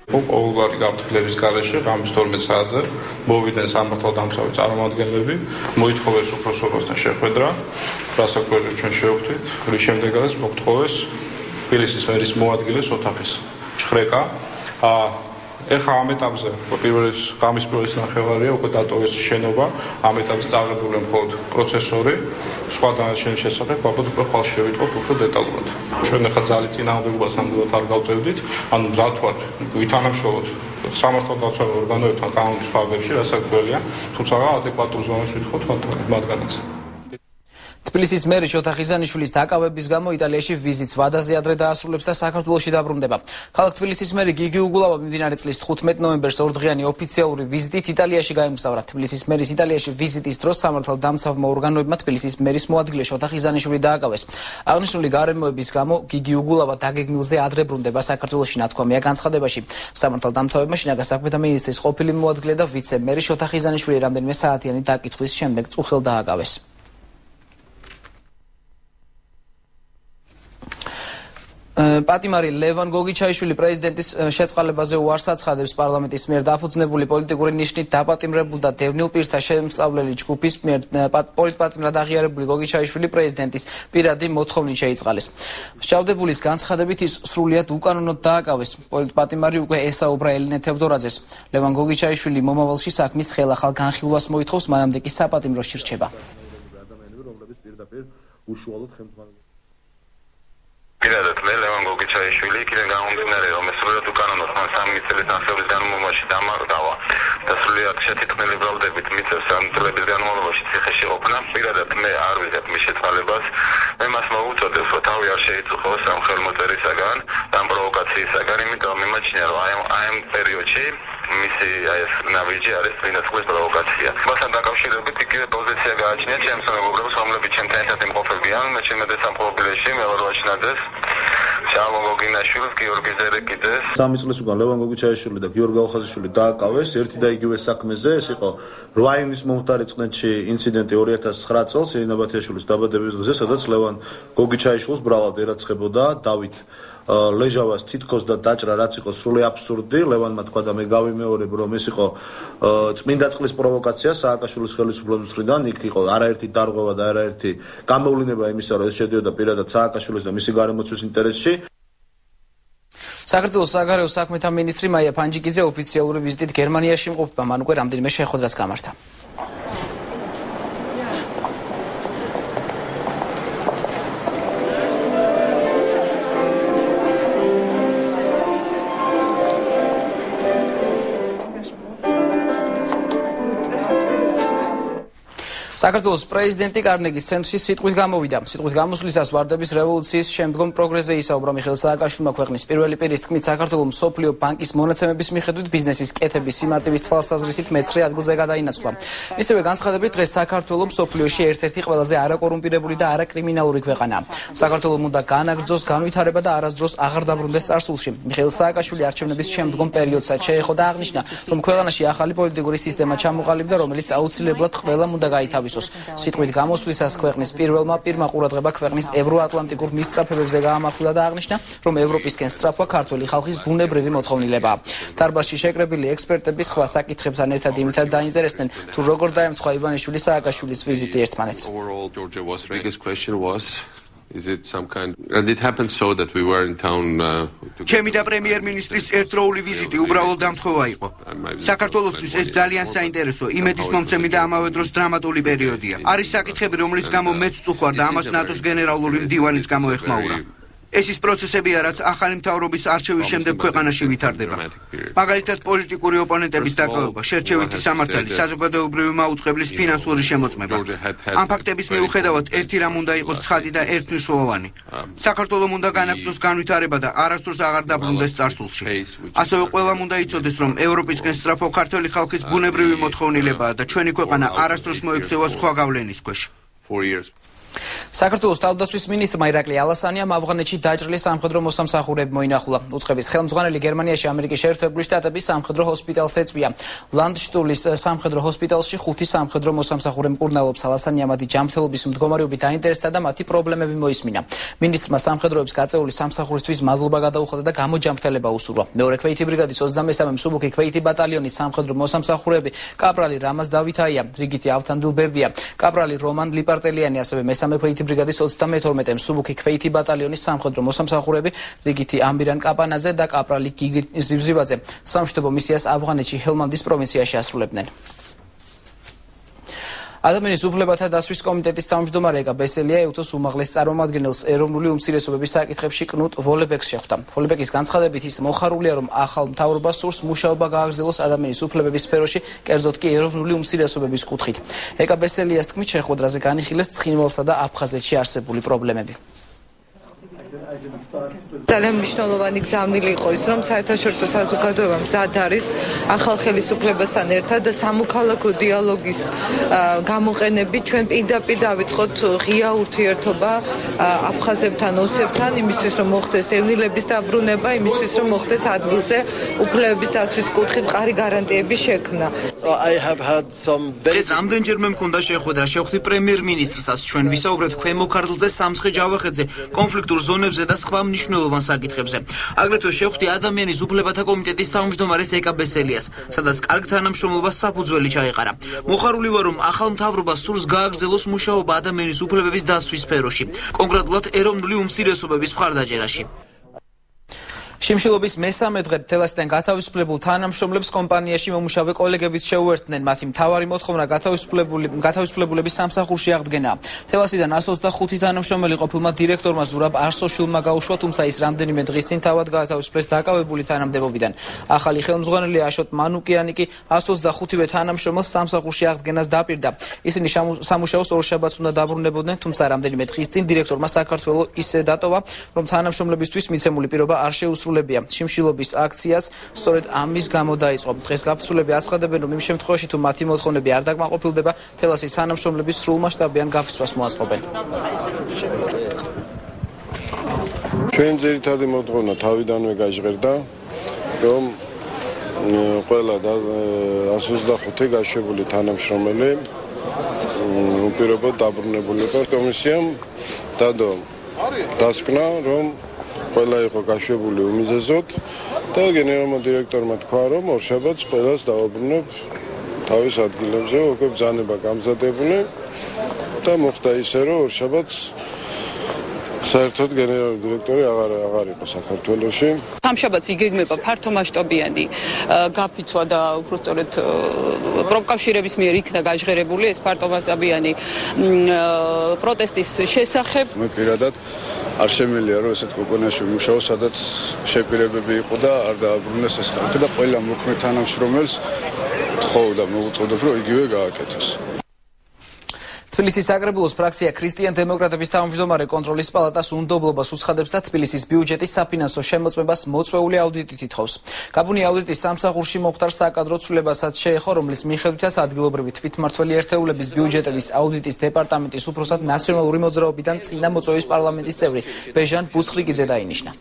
ყოველგვარი გაფრთხილების გარეშე ღამის 12 საათზე მოვიდნენ სამართალდამცავი წარმომადგენლები, მოითხოვეს უფროსობასთან შეხვედრა, რასაკვირველია ჩვენ შევხვდით, რის შემდეგაც მოგთხოვეს თბილისის მერის მოადგილეს ოთახის შხრეკა. ეხლა ამ ეტაპზე ღამის პირველი ნახევარია უკვე დატოვეს შენობა, ამ ეტაპზე წაღებულია მხოლოდ პროცესორი, სხვა დანარჩენი შესახებ ალბათ უკვე ხვალ შევიტყობ უფრო დეტალურად. ჩვენ ახლა ძალით წინააღმდეგობას ნამდვილად არ გავწევდით, ანუ მზად ვართ ვითანამშრომლოთ სამართალდამცავ ორგანოებთან კანონის ფარგლებში, რასაკვირველია, თუმცა ადეკვატურ ზონას ვითხოვთ მათგანაც. თბილისის მერი შოთა ხიზანიშვილის დაკავების გამო იტალიაში ვიზიტს ვადაზე ადრე დაასრულებს და საქართველოში დაბრუნდება. ქალაქ თბილისის მერი გიგი უგულავა მიმდინარე წლის 15 ნოემბერს ორდღიანი ოფიციალური ვიზიტით იტალიაში გაემგზავრა. თბილისის მერის იტალიაში ვიზიტის დროს სამართალდამცავმა ორგანოებმა თბილისის მერის მოადგილე შოთა ხიზანიშვილი დააკავეს. აღნიშნული გარემოების გამო გიგი უგულავა დაგეგმილზე ადრე ბრუნდება საქართველოში, ნათქვამია განცხადებაში. სამართალდამცავებმა შინაგან საქმეთა მინისტრის ყოფილი მოადგილე და ვიცე-მერი შოთა ხიზანიშვილი რამდენიმე საათიანი დაკითხვის შემდეგ წუხელ დააკავეს. პატიმარი ლევან გოგიჩაიშვილი პრეზიდენტის შეწყალებაზე უარს აცხადებს. პარლამენტის მიერ დაფუძნებული პოლიტიკური ნიშნით დაპატიმრებულ და დევნილ პირთა შემსწავლელი ჯგუფის მიერ პოლიტპატიმრად აღიარებული გოგიჩაიშვილი პრეზიდენტის პირადი მოთხოვნით შეიწყალეს. მსჯავრდებულის განცხადებით ის სრულიად უკანონოდ დააკავეს. პოლიტპატიმარი უკვე ესაუბრა ელენე თევდორაძეს. ლევან გოგიჩაიშვილი მომავალში საქმის ხელახალ განხილვას მოითხოვს, მანამდე კი საპატიმროში რჩება. პირადად მე ლევან გოგიჩაიშვილი იქიდან გამომდინარე რომ ეს სრულიად უკანონოდ მან 3 წლის განმავლობაში განმავლობაში დამარყვა და სრულიად შეთქმული ბრალდებით მიწევს ამ წლების განმავლობაში ციხეში ყოფნა, პირადად მე არ ვიღებ მის შეწყალებას. მე მას მოვუწოდებ რომ თავი არ შეიწუხოს ამ ხელმოწერისაგან და ამ პროვოკაციისაგან, იმიტომ მიმაჩნია რომ აი ამ პერიოდში მისი ეს ნავიჯი არის წინასწრის პროვოკაცია. მასთან დაკავშირებით იგივე პოზიცია გააჩნია ჩემს მეგობრებს, რომლებიც ჩემთან ერთად იმყოფებიან, მე ჩემედეს ამ პრობლემაში მელოროჩნადეს ჩამო გოგინაშვილს, გიორგი ზერეკიძეს. 3 წლის უკან ლევან გოგიჩაიშვილი და გიორგი ალხაზიშვილი დააკავეს ერთი და იგივე საქმეზე. ეს იყო 8 ივნის მომხდარი წნეთში ინციდენტი 2009 წელს ელენა ბათიაშვილის დაბადების დღეზე, სადაც ლევან გოგიჩაიშვილს ბრალად ერაცხებოდა დავით ლეჟავას თითქოს და დაჭრა, რაც იყო სრული აბსურდი. ლევანმა თქვა და მე გავიმეორებ, რომ ეს იყო წმინდა წყლის პროვოკაცია სააკაშვილის ხელისუფლების მხრიდან. იქ იყო არაერთი დარღვევა და არაერთი გამოვლინება იმისა, რომ ეს შედიოდა პირადად სააკაშვილის და მისი გარემოცვის ინტერესში. საქართველოს საგარეო საქმეთა მინისტრი მაია ფანჯიკიძე ოფიციალური ვიზიტით გერმანიაში იმყოფება. მან უკვე რამდენიმე შეხვედრას გამართა. საქართველოს პრეზიდენტი კარნეგის ცენტრში სიტყვით გამოვიდა. სიტყვით გამოსვლისას ვარდების რევოლუციის შემდგომ პროგრესზე ისაუბრა. მიხეილ სააკაშვილმა ქვეყნის პირველი პირის თქმით, საქართველოს მსოფლიო ბანკის მონაცემების მიხედვით ბიზნესის კეთების სიმარტივის თვალსაზრისით მე-9 ადგილზე გადაინაცვლა. ისევე განცხადებით, დღეს საქართველოს მსოფლიოში ერთ-ერთი ყველაზე არაკორუმპირებული და არაკრიმინალური ქვეყანაა. საქართველოს უნდა განაგრძოს განვითარება და არასდროს აღარ დაბრუნდეს წარსულში. მიხეილ სააკაშვილი არჩევნების შემდგომ პერიოდსაც შეეხო და აღნიშნა, რომ ქვეყანაში ახალი პოლიტიკური სისტემა ჩამოყალიბდა, რომელიც აუცილებლად ყველამ უნდა გაითავისოს. სიტყვით გამოსვლისას ქვეყნის პირველმა პირმა ყურადღება ქვეყნის ევროატლანტიკურ მისწრაფებებზე გაამახვილა და აღნიშნა, რომ ევროპისკენ სწრაფვა ქართული ხალხის ბუნებრივი მოთხოვნილებაა. დარბაზში შეკრებილი ექსპერტები სხვა საკითხებთან ერთად იმითაც დაინტერესდნენ, თუ როგორ დაემთხვა ივანიშვილის სააკაშვილის ვიზიტი ერთმანეთს. Is it some kind and it happened so that we were in town ჩემი და პრემიერ-მინისტრის ერთდროული ვიზიტი უბრალოდ დამთხოვა იყო. საქართველოსთვის ეს ძალიან საინტერესო, იმედის მომცემი და ამავე დროს დრამატული პერიოდია. არის საკითხები, რომლის გამო მეც წუხარ და ამას ნატოს გენერალური მდივანიც გამოეხმაურა. ეს ის პროცესებია, რაც ახალი მთავრობის არჩევის შემდეგ ქვეყანაში ვითარდება. მაგალითად, პოლიტიკური ოპონენტების დაკავება, შერჩევითი სამართალი, საზოგადოებრივი მაუწყებლის ფინანსური შემოწმება. ამ ფაქტების მიუხედავად, ერთი რამ უნდა იყოს ცხადი და ერთმნიშვნელოვანი. საქართველომ უნდა განაგრძოს განვითარება და არასდროს აღარ დაბრუნდეს წარსულში. ასევე ყველამ უნდა იცოდეს, რომ ევროპისკენ სწრაფო ქართული ხალხის ბუნებრივი მოთხოვნილებაა და ჩვენი ქვეყანა არასდროს მოექცევა სხვა გავლენის ქვეშ. საქართველოს თავდაცვის მინისტრმა ირაკლი ალასანიამ ავღანეთში დაჭრილი სამხედრო მოსამსახურეები მოინახულა. უწყების ხელმძღვანელი გერმანიაში ამერიკის შეერთებული შტატების სამხედრო ჰოსპიტალს ეწვია. ლანდშტულის სამხედრო ჰოსპიტალში 5 სამხედრო მოსამსახურე მკურნალობს. ალასანიამადი ჯანმრთელობის მდგომარეობით დაინტერესდა და მათი პრობლემები მოისმინა. მინისტრმა სამხედროებს გაწეული სამსახურისთვის მადლობა გადაუხადა და გამოჯანმრთელება უსურვა. მეორე ქვეითი ბრიგადის 23-მე მსუბუქი ქვეითი ბატალიონის სამხედრო მოსამსახურეები კაპრალი რამაზ დავითაია, რიგითი ავთანდილბებია, კაპრალი რომან ლიპარტელიანი, ასევე მესამე ქვეითი ბრიგადის 32-მე მსუბუქი ქვეითი ბატალიონის სამხედრო მოსამსახურეები რიგითი ამბირან კაპანაძე და კაპრალი გიგი ზივზივაძე სამშვიდობო მისიას ავღანეთში ჰელმანდის პროვინციაში ასრულებდნენ. ადამიანის უფლებათა დასვის კომიტეტის თავმჯდომარე ეკა ბესელია ეუთოს უმაღლეს წარმომადგენელს ეროვნული უმცირესობების საკითხებში კნუტ ვოლებეკს შეხვდა. ვოლებეკის განცხადებით ის მოხარულია, რომ ახალ მთავრობას სურს მუშაობა გააგრძელოს ადამიანის უფლებების სფეროში, კერძოდ კი ეროვნული უმცირესობების კუთხით. ეკა ბესელიას თქმით, შეხვედრაზე განიხილეს ცხინვალსა და აფხაზეთში არსებული პრობლემები. ძალიან მნიშვნელოვანი გზავნილი იყო ის, რომ საერთაშორისო საზოგადოება მზად არის ახალ ხელისუფლებასთან ერთად და სამოქალაქო დიალოგის გამოყენებით ჩვენ პირდაპირ დავიწყოთ ღია ურთიერთობა აფხაზებთან, ოსებთან, იმისთვის რომ მოხდეს ევნილების დაბრუნება, იმისთვის რომ მოხდეს ადგილზე უფლებების დაცვის კუთხით მყარი გარანტიების შექმნა. დღეს რამდენჯერმე მქონდა შეხვედრა, შევხვდი პრემიერ-მინისტრსაც, ჩვენ ვისაუბრეთ ქვემო ქართლზე, სამცხე-ჯავახეთზე, კონფლიქტურ ზონებზე და სხვა მნიშვნელოვან საკითხებზე. აგრეთვე შევხვდი ადამიანის უფლებათა კომიტეტის თავმჯდომარეს ეკა ბესელიას, სადაც კარგ თანამშრომლობას საფუძველი ჩაეყარა. მოხარული ვარ, რომ ახალ მთავრობას სურს გააგრძელოს მუშაობა ადამიანის უფლებების დაცვის სფეროში, კონკრეტულად ეროვნული უმცირესობების მხარდაჭერაში. შიმშილობის მესამე დღე თელასიდან გათავისუფლებულ თანამშრომლებს კომპანიაში მომუშავე კოლეგებიც შეუერთდნენ. მათი მთავარი მოთხოვნა გათავისუფლებულების სამსახურში აღდგენაა. თელასიდან 125 თანამშრომელი ყოფილმა დირექტორმა ზურაბ არსოშვილმა გაუშვა, თუმცა ის რამდენიმე დღის წინ თავად გაათავისუფლეს დაკავებული თანამდებობიდან. ახალი ხელმძღვანელი აშოტ მანუკიანი კი 125-ვე თანამშრომელს სამსახურში აღდგენას დაპირდა. ისინი სამუშაოს ორ შაბათს უნდა დაბრუნებოდნენ, თუმცა რამდენიმე დღის წინ დირექტორმა საქართველოს ისე დატოვა, რომ თანამშრომლებისთვის მიცემული პირობა არ შეუსრულებია. შიმშილობის აქციას სწორედ ამის გამო დაიწყო. დღეს გაფიცულები აცხადებენ, რომ იმ შემთხვევაში თუ მათი მოთხოვნები არ დაკმაყოფილდება, თელასის თანამშრომლების სრულმასშტაბიან გაფიცვას მოაწყობენ. ჩვენ ძირითადი მოთხოვნა თავიდანვე გაჟღერდა, რომ ყველა 125 გაშვებული თანამშრომელი უპირობოდ დაბრუნებულიყო. კომისიამ დადო დასკვნა, რომ ყველა იყო გაშვებული უმიზეზოდ და გენერალურმა დირექტორმა თქვა, რომ ორშაბათს ყველას დავაბრუნებ თავის ადგილებზე, უკვე ბრძანება გამზადებული და მოხდა ისე, რომ ორშაბათს საერთოდ გენერალური დირექტორი აღარ იყო საქართველოში. სამშაბათს იგეგმება ფართომასშტაბიანი გაფიცვა და უფრო სწორედ პროფკავშირების მიერ იქნა გაჟღერებული ეს ფართომასშტაბიანი პროტესტის შესახებ. მე პირადად არ შემიძლია რომ ესეთ კომპანიაში ვიმუშაო, სადაც შეპირებები იყო და არ დააბრუნეს ეს ხალხი და ყველა მოქმედ თანამშრომელს თხოვდა მოვუწოდებ, რომ იგივე გააკეთოს. თბილისის საკრებულოს ფრაქცია ქრისტიან დემოკრატების თავმჯდომარე კონტროლის პალატას უნდობლობას უცხადებს და თბილისის ბიუჯეტის საფინანსო შემოწმებას მოწვეული აუდიტით ითხოვს. გაბუნი აუდიტის სამსახურში მომხდარ საკადრო ცვლილებასაც შეეხო, რომლის მიხედვითაც ადგილობრივი თვითმმართველი ერთეულების ბიუჯეტების აუდიტის დეპარტამენტის უფროსად ნაციონალური მოძრაობიდან წინა მოწვევის პარლამენტის წევრი ბეჟან ბუცხრიგიძე დაინიშნა.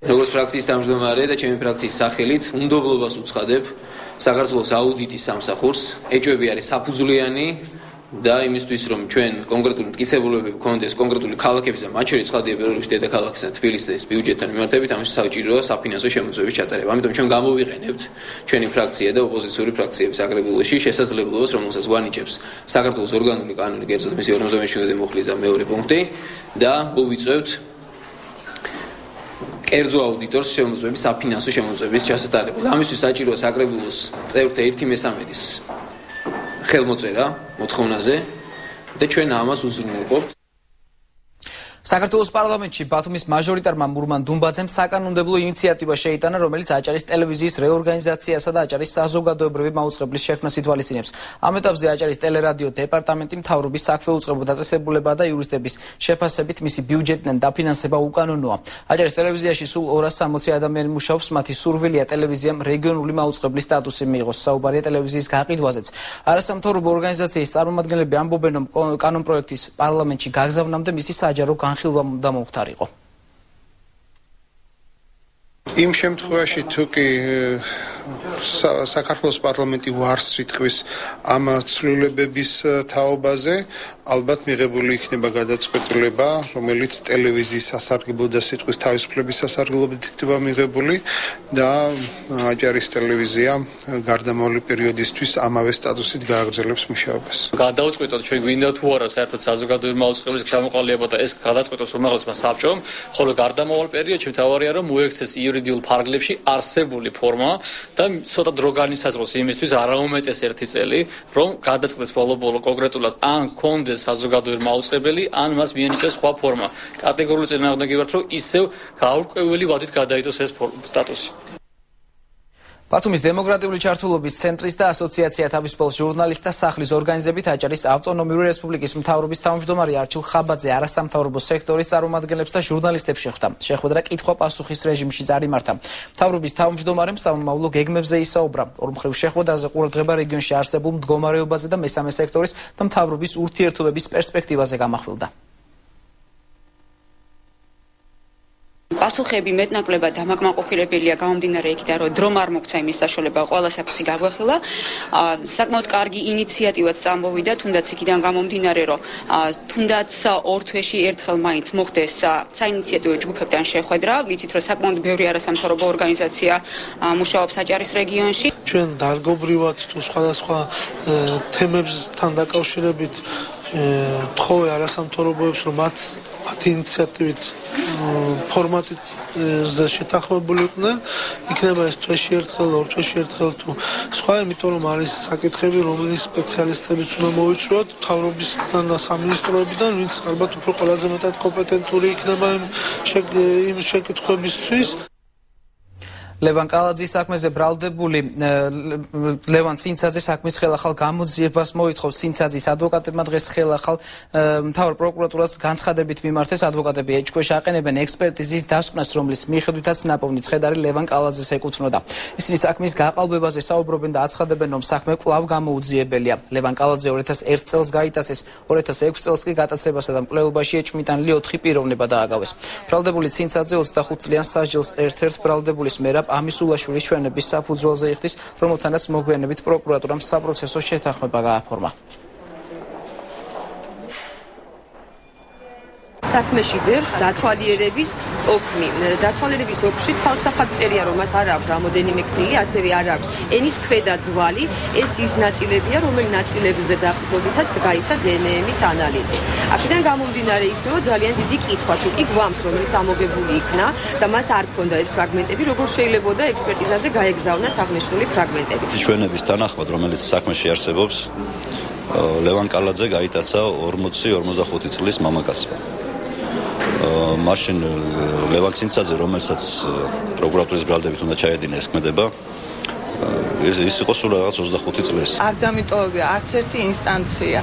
როგორც ფრაქციის თავმჯდომარე და ჩემი ფრაქციის სახელით უნდობლობას უცხადებ საქართველოს აუდიტის სამსახურს. ეჭვები არის საფუძვლიანი და იმისთვის, რომ ჩვენ კონკრეტული მტკიცებულებები გვქონდეს კონკრეტული ქალაქების და მათ შორის ცხადია პირველ რიგში დედაქალაქის და თბილისის ბიუჯეტთან მიმართებით, ამისთვის საჭიროა საფინანსო შემოწმების ჩატარება. ამიტომ ჩვენ გამოვიყენებთ ჩვენი ფრაქცია და ოპოზიციური ფრაქციების საკრებულოში შესაძლებლობას, რომელსაც გვანიჭებს საქართველოს ორგანული კანონი, კერძოდ მისი 57-ე მოხლის და მეორე პუნქტი და მოვიწევთ კერძო აუდიტორს შემოწმების, საფინანსო შემოწმების ჩასატარებლად. ამისთვის საჭიროა საკრებულოს წევრთა 1/13 ხელმოწერა მოთხოვნაზე და ჩვენ ამას უზრუნველყოფთ. საქართველოს პარლამენტში ბათუმის მაჟორიტარმა მურმან დუმბაძემ საკანონმდებლო ინიციატივა შეიტანა, რომელიც აჭარის ტელევიზიის რეორგანიზაციასა და აჭარის საზოგადოებრივი მაუწყებლის შექმნას ითვალისწინებს. ამ ეტაპზე აჭარის ტელერადიო დეპარტამენტი მთავრობის საქმეუწყებო დაწესებულება და იურისტების შეფასებით მისი ბიუჯეტიდან დაფინანსება უკანონოა. აჭარის ტელევიზიაში სულ 260 ადამიანი მუშაობს, მათი სურვილია ტელევიზიამ რეგიონული მაუწყებლის სტატუსი მიიღოს. საუბარია ტელევიზიის გაყიდვაზეც. არასამთავრობო ორგანიზაციის წარმომადგენლები ამბობენ, რომ კანონპროექტის პარლამენტში გაგზავნამდე მისი საჯარო განხილვა უნდა მოხდარიყო. იმ შემთხვევაში თუ კი საქართველოს პარლამენტი ვარს იტყვის ამ ცვლილებების თაობაზე, ალბათ მიღებული იქნება გადაწყვეტილება, რომელიც ტელევიზიის სასარგებლო და სიტყვის თავისუფლების სასარგებლობით იქნება მიღებული და აჭარის ტელევიზია გარდამავალი პერიოდისთვის ამავე სტატუსით გააგრძელებს მუშაობას. გადავწყვეტოთ ჩვენ გვინდა თუ არა საერთოდ საზოგადოებრივი მაუწყებლის ჩამოყალიბება და ეს გადაწყვეტოს უმაღლესმა საბჭომ, ხოლო გარდამავალ პერიოდში მთავარია რომ მოექცეს იურიდიულ ფარგლებში არსებული ფორმა და ცოტა დრო განისაზღვროს იმისთვის არაუმეტეს 1 წელი, რომ გადაწყდეს ბოლო-ბოლო კონკრეტულად ან კონდეს საზოგადოებრივი მაუწყებელი, ან მას მიენიჭოს სხვა ფორმა. კატეგორიული წინააღმდეგი ვართ, რომ ისევ გაურკვეველი ვადით გადაიდოს ეს სტატუსი. ბათუმის დემოკრატიული ჩართულობის ცენტრის და ასოციაცია თავისუფალ ჟურნალისტთა სახლის ორგანიზებით აჭარის ავტონომიური რესპუბლიკის მთავრობის თავმჯდომარე არჩილ ხაბაძე არასამთავრობო სექტორის წარმომადგენლებს და ჟურნალისტებს შეხვდა. შეხვედრა კითხვა-პასუხის რეჟიმში წარიმართა. მთავრობის თავმჯდომარემ სამომავლო გეგმებზე ისაუბრა. ორმხრივ შეხვედრაზე ყურადღება რეგიონში არსებულ მდგომარეობაზე და მესამე სექტორის და მთავრობის ურთიერთობების პერსპექტივაზე გამახვილდა. პასუხები მეტნაკლებად დამაკმაყოფილებელია გამომდინარე იქიდან, რომ დრო არ მოგცა იმის საშუალება, ყველა საფრთხე გაგვეხილა. საკმაოდ კარგი ინიციატივაც წამოვიდა, თუნდაც იქიდან გამომდინარე, რომ თუნდაც ორ თვეში ერთხელ მაინც მოხდეს საინიციატივო ჯგუფებთან შეხვედრა. ვიცით, რომ საკმაოდ ბევრი არასამთავრობო ორგანიზაცია მუშაობს აჭარის რეგიონში. ჩვენ დარგობრივად თუ სხვადასხვა თემებთან დაკავშირებით თხოვე არასამთავრობოებს, რომ მათი ინიციატივით ფორმატზე შეთანხმებული იყვნენ, იქნება ეს თვეში ერთხელ, ორ თვეში ერთხელ თუ სხვა, იმიტომ რომ არის საკითხები, რომლის სპეციალისტებიც უნდა მოვიწვიოთ მთავრობისგან და სამინისტროებიდან, ვინც ალბათ უფრო ყველაზე მეტად კომპეტენტური იქნება იმ შეკითხვებისთვის. ლევან კალაძის საქმეზე ბრალდებული ლევან ცინცაძე საქმის ხელახალ გამოძიებას მოითხოვს. ცინცაძის ადვოკატებმა დღეს ხელახალ მთავარ პროკურატურას განცხადებით მიმართეს. ადვოკატები ეჭქვეშ აყენებენ ექსპერტიზის დასკვნას, რომლის მიხედვითაც ნაპოვნი ცხედარი ლევან კალაძეს ეკუთვნოდა. ისინი საქმის გაყალბებაზე საუბრობენ და აცხადებენ, რომ საქმე კვლავ გამოუძიებელია. ლევან კალაძე 2001 წელს გაიტაცეს, 2006 წელს კი გატაცებასა და მკვლელობაში ეჭვმიტანილი 4 პიროვნება დააგავეს. ბრალდებული ცინცაძე 25 წლიან სასჯელს ერთ-ერთ ბრალდებულის მერაბ ამისულაშვილის ჩვენების საფუძველზე იხდის, რომელთანაც მოგვიანებით პროკურატურამ საპროცესო შეთანხმება გააფორმა. საქმეში დევს დათვალიერების ოქმი. დათვალიერების ოქში ცალსახად წერია, რომ მას არ აქვს რამოდენიმე კბილი, ასევე არ აქვს ენის ქვედა ძვალი. ეს ის ნაწილებია, რომელი ნაწილებზე დაყრდნობითაც გაიცა დნმ-ის ანალიზი. აქედან გამომდინარე ისევ ძალიან დიდი კითხვა, თუ კი გვამს, რომელიც ამოგებული იქნა და მას არ ჰქონდა ეს ფრაგმენტები, როგორ შეიძლებოდა ექსპერტიზაზე გაეგზავნათ აღნიშნული ფრაგმენტები. ჩვენების თანახმად, რომელიც საქმეში არსებობს, ლევან კალაძე გაიტაცა 40-45 წლის მამაკაცმა. მაშინ ლევან ცინცაძე, რომელსაც პროკურატურის ბრალდებით უნდა ჩაედინა ეს ქმედება, ის იყო სულ რაღაც 25 წლის. არ დამიტოვებია არც ერთი ინსტანცია,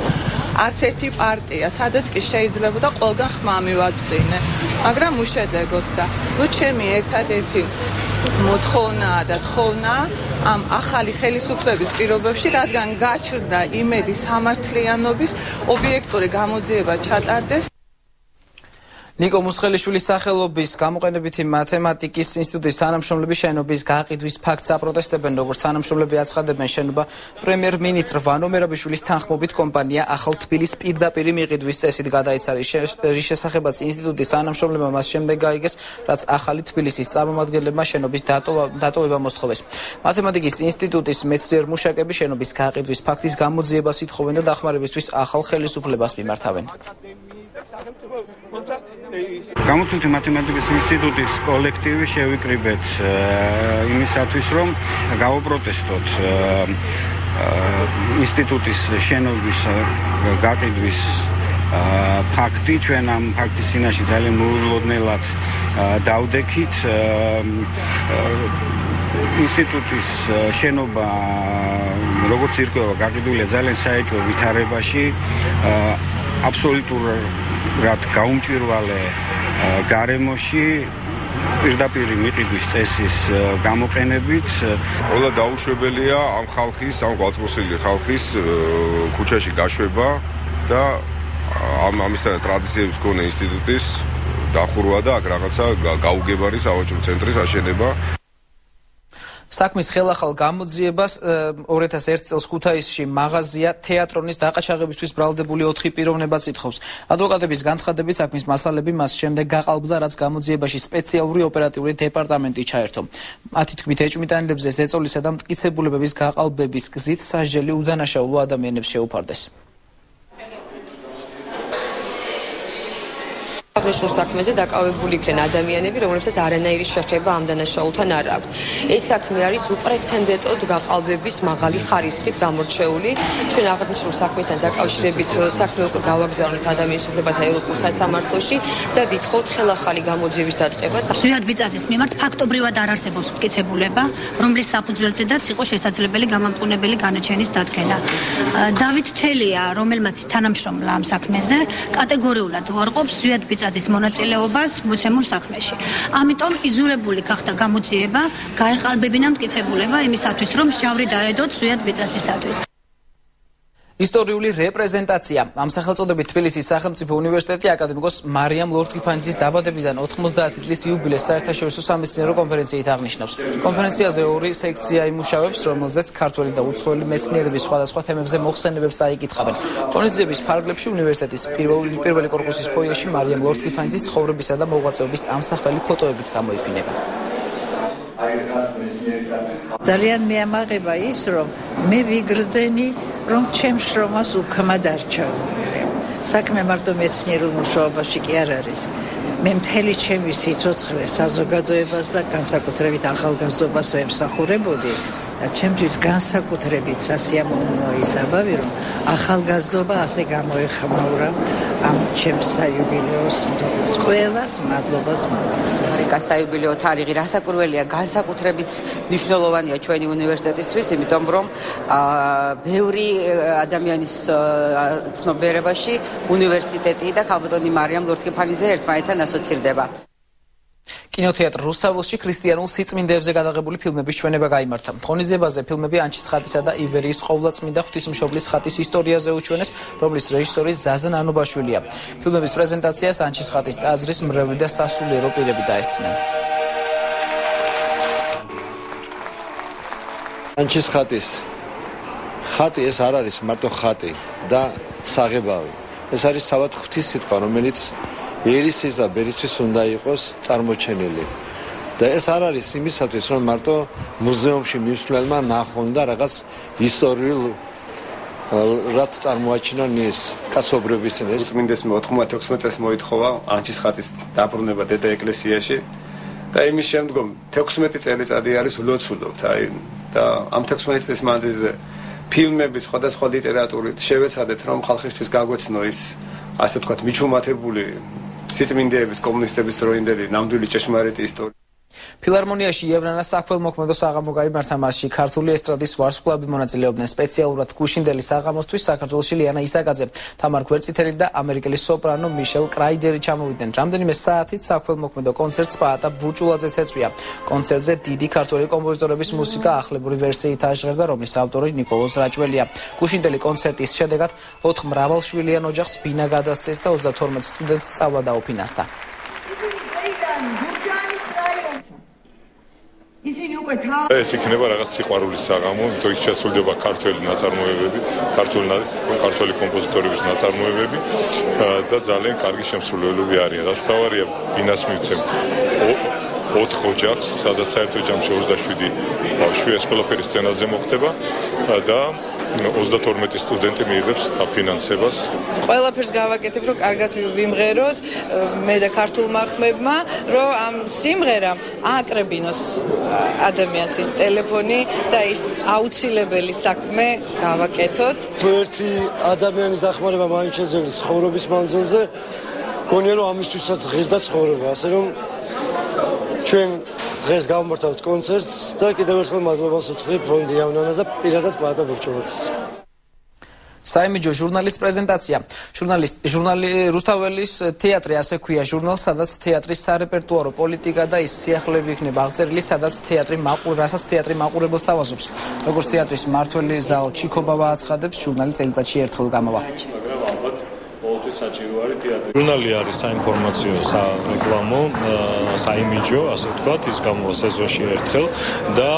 არც ერთი პარტია, სადაც კი შეიძლებოდა ყველგან ხმა მივაწვდინე, მაგრამ უშედეგოდ და ნუ ჩემი ერთადერთი მოთხოვნაა და თხოვნაა ამ ახალი ხელისუფლების პირობებში, რადგან გაჩნდა იმედი სამართლიანობის ობიექტური გამოძიება ჩატარდეს. ნიკო მუსხელიშვილის სახელობის გამოყენებითი მათემატიკის ინსტიტუტის თანამშრომლები შენობის გაყიდვის ფაქტს აპროტესტებენ, როგორც თანამშრომლები აცხადებენ, შენობა პრემიერ-მინისტრ ვანო მერაბიშვილის თანხმობით კომპანია ახალ თბილის პირდაპირი მიყიდვის წესით გადაეცა, რის შესახებაც ინსტიტუტის თანამშრომლებმა მას შემდეგ გაიგეს, რაც ახალი თბილისის წარმომადგენლებმა შენობის დატოვება მოსთხოვეს. მათემატიკის ინსტიტუტის მეცნიერ მუშაკები შენობის გაყიდვის ფაქტის გამოძიებას ითხოვენ და დახმარებისთვის ახალ ხელისუფლებას მიმართავენ. გამოთვლითი მათემატიკის ინსტიტუტის კოლექტივი შევიკრიბეთ იმისათვის, რომ გავაპროტესტოთ ინსტიტუტის შენობის გაყიდვის ფაქტი. ჩვენ ამ ფაქტის წინაშე ძალიან მოულოდნელად დავდექით. ინსტიტუტის შენობა, როგორც ირკვევა, გაყიდულია ძალიან საეჭვო ვითარებაში, აბსოლუტურად გაუმჭვირვალე გარემოში, პირდაპირ მიყიდვის წესის გამოყენებით. ყველა დაუშვებელია ამ ხალხის, ამ გვალწმოსილი ხალხის ქუჩაში გაშვება და ამისთან ტრადიციების მქონე ინსტიტუტის დახურვა და აქ რაღაცა გაუგებარი სავაჭრო ცენტრის აშენება. საქმის ხელახალ გამოძიებას 2001 წელს ქუთაისში მაღაზია თეატრონის დაყაჩაღებისთვის ბრალდებული 4 პიროვნებაც ითხოვს. ადვოკატების განცხადებით საქმის მასალები მას შემდეგ გაყალბდა, რაც გამოძიებაში სპეციალური ოპერატიული დეპარტამენტი ჩაერთო. მათი თქმით, ეჭვმიტანილებზე ზეწოლისა და მტკიცებულებების გაყალბების გზით სასჯელი უდანაშაულო ადამიანებს შეუფარდეს. აღნიშნულ საქმეზე დაკავებული იქნენ ადამიანები, რომლებსაც არანაირი შეხება ამ დანაშაულთან არ აქვს. ეს საქმე არის უპრეცედენტოდ გაყალბების მაღალი ხარისხით გამორჩეული. ჩვენ აღნიშნულ საქმესთან დაკავშირებით საქმე უკვე გავაგზავნეთ ადამიანის უფლებათა ევროპულ სასამართლოში და ვითხოვთ ხელახალი გამოძიების დაწყებას. ზვიად ბიწაზის მიმართ ფაქტობრივად არ არსებობს მტკიცებულება, რომლის საფუძველზედაც იყო შესაძლებელი გამამტყუნებელი განაჩენის დადგენა. დავით თელია, რომელმაც თანამშრომლა ამ საქმეზე, კატეგორიულად უარყოფს ზვიად ბიწაზის მონაწილეობას მოცემულ საქმეში. ამიტომ იძულებული გახდა გამოძიება გაეყალბებინა მტკიცებულება იმისათვის, რომ მსჯავრი დაედოთ ზვიად ბიწაზისათვის. ისტორიული რეპრეზენტაცია. ამ სახელწოდებით თბილისის სახელმწიფო უნივერსიტეტი აკადემიკოს მარიამ ლორთქიფანიძის დაბადებიდან 90 წლის იუბილეს საერთაშორისო სამეცნიერო კონფერენციით აღნიშნავს. კონფერენციაზე 2 სექცია იმუშავებს, რომელზეც ქართველი და უცხოელი მეცნიერების სხვადასხვა თემებზე მოხსენებებს წაიკითხავენ. ღონისძიების ფარგლებში უნივერსიტეტის პირველი კორპუსის ფოიეში მარიამ ლორთქიფანიძის ცხოვრებისა და მოღვაწეობის ამსახველი ფოტოებიც გამოიფინება. ძალიან მეამაღება ის, რომ მე ვიგრძენი, რომ ჩემს შრომას უქმა დარჩეული. საქმე მარტო მეცნიერულ მუშაობაში კი არ არის. მე მთელი ჩემი სიცოცხლე საზოგადოებას და განსაკუთრებით ახალგაზრდობას ვემსახურებოდი და ჩემთვის განსაკუთრებით სასიამოვნოა ის ამბავი, რომ ახალგაზრდობა ასე გამოეხმაურა ამ ჩემს საიუბილეო სიტყვას. ყველას მადლობას მოვახსენებ. საიუბილეო თარიღი რასაკურველია, განსაკუთრებით მნიშვნელოვანია ჩვენი უნივერსიტეტისთვის, იმიტომ რომ ბევრი ადამიანის ცნობიერებაში უნივერსიტეტი და ქალბატონი მარიამ ლორთქიფანიძე ერთმანეთთან ასოცირდება. კინოთეატრ რუსთაველში ქრისტიანულ სიწმინდეებზე გადაღებული ფილმების ჩვენება გაიმართა. ღონისძიებაზე ფილმები ანჩის ხატისა და ივერიის ყოვლადწმინდა ღვთისმშობლის ხატის ისტორიაზე უჩვენეს, რომლის რეჟისორი ზაზა ნანობაშვილია. ფილმების პრეზენტაციას ანჩის ხატის ტაძრის მრევლი და სასულიერო პირები დაესწრნენ. ანჩის ხატის ხატი ეს არ არის მარტო ხატი და საღებავი. ეს არის თავად ღვთის სიტყვა, რომელიც ერისის და ბერისთვის უნდა იყოს წარმოჩენილი. და ეს არ არის იმისათვის, რომ მარტო მუზეუმში მისვლელმა ნახონ და რაღაც ისტორიულ რაც წარმოაჩინონ ის კაცობრიობის წინ. ეს წმინდეს 96 წელს მოითხოვა ანჩის ხატის დაბრუნება დედა ეკლესიაში და იმის შემდგომ 16 წელიწადი არის ვლოცულობთ. და ამ 16 წლის მანძილზე ფილმების სხვადასხვა ლიტერატურით შევეცადეთ, რომ ხალხისთვის გაგვეცნო ის ასე ვთქვათ მიჩუმათებული სიწმინდეების კომუნისტების დროინდელი ნამდვილი ჭეშმარიტი ისტორია. ფილარმონიაში იევრანა საქველმოქმედო საღამო გაიმართა, მასში ქართული ესტრადის ვარსკვლავები მონაწილეობდნენ. სპეციალურად გუშინდელი საღამოსთვის საქართველოში ლიანა ისაკაძე, თამარ გვერწითელი და ამერიკელი სოპრანო მიშელ კრაიდერი ჩამოვიდნენ. რამდენიმე საათით საქველმოქმედო კონცერტს პაატა ბურჭულაძეც ეწვია. კონცერტზე დიდი ქართველი კომპოზიტორების მუსიკა ახლებური ვერსიით აჟღერდა, რომლის ავტორი ნიკოლოზ რაჭველია. გუშინდელი კონცერტის შედეგად 4 მრავალშვილიან ოჯახს ბინა გადასცეს და 32 სტუდენტს სწავლა დაუფინანსდა. ეს იქნება რაღაც სიყვარულის საღამო, იმიტომ იქ შესრულდება ქართველი ნაწარმოებები, ქართველი კომპოზიტორების ნაწარმოებები და ძალიან კარგი შემსრულებლები არიან. დასთავარია ბინას მივცემ 4 ოჯახს, სადაც საერთო ჯამში 27 ბავშვი, ეს ყველაფერი სცენაზე მოხდება და 32 სტუდენტი მიიღებს დაფინანსებას. ყველაფერს გავაკეთებ, რომ კარგად ვიმღეროთ, მე და ქართულმა ხმებმა, რომ ამ სიმღერამ ააკრებინოს ადამიანს ის ტელეფონი და ის აუცილებელი საქმე გავაკეთოთ. ერთი ადამიანის დახმარება მაინც შეძლებთ ცხოვრების მანძილზე, გონია რომ ამისთვისაც ღირდა ცხოვრება, ასე რომ ჩვენ დღეს გავმართავთ კონცერტს და კიდევ ერთხელ მადლობას ვუთხრით ფონდი იავნანას და პირადად პაატა ბურჩოვას. საიმიჯო ჟურნალის პრეზენტაცია. ჟურნალი რუსთაველის თეატრი ასე ქვია ჟურნალს, სადაც თეატრის სარეპერტუარო პოლიტიკა და ის სიახლეები იქნება აღწერილი, სადაც რასაც თეატრი მაყურებელს თავაზობს. როგორც თეატრის მმართველი ზალ ჩიქობავა აცხადებს, ჟურნალი წელიწადში ერთხელ გამოვა. ჟურნალი არის საინფორმაციო, სარეკლამო, საიმიჯო, ასე ვთქვათ, ის გამოვა სეზონში ერთხელ და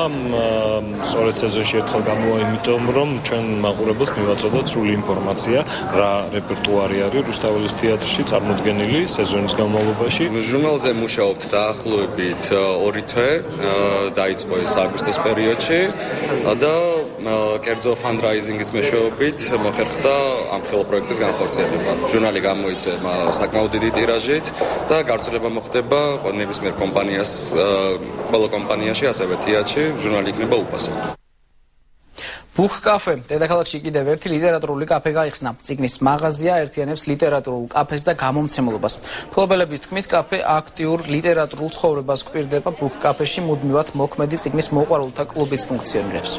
სწორედ სეზონში ერთხელ გამოვა, იმიტომ რომ ჩვენ მაყურებელს მივაწოდოთ სრული ინფორმაცია, რა რეპერტუარი არის რუსთაველის თეატრში წარმოდგენილი სეზონის განმავლობაში. ჟურნალზე მუშაობთ დაახლოებით 2 თვე, დაიწყო ეს აგვისტოს პერიოდში და კერძო ფანდრაიზინგის მეშვეობით მოხერხდა ამ ხელო პროექტის განხორციელება. ჟურნალი გამოიწერა საკმაოდ დიდი ტირაჟით და გავრცელება მოხდება ნებისმიერ კომპანიას, ყველა კომპანიაში, ასევე თეატრში, ჟურნალი იქნება უფასო. ბუხ კაფე დედაქალაქში კიდევ ერთი ლიტერატურული კაფე გაიხსნა. წიგნის მაღაზია ერთიანებს ლიტერატურულ კაფეს და გამომცემლობას. მფლობელების თქმით, კაფე აქტიურ ლიტერატურულ ცხოვრებას გვპირდება. ბუხ კაფეში მუდმივად მოქმედი წიგნის მოყვარულთა კლუბიც ფუნქციონირებს.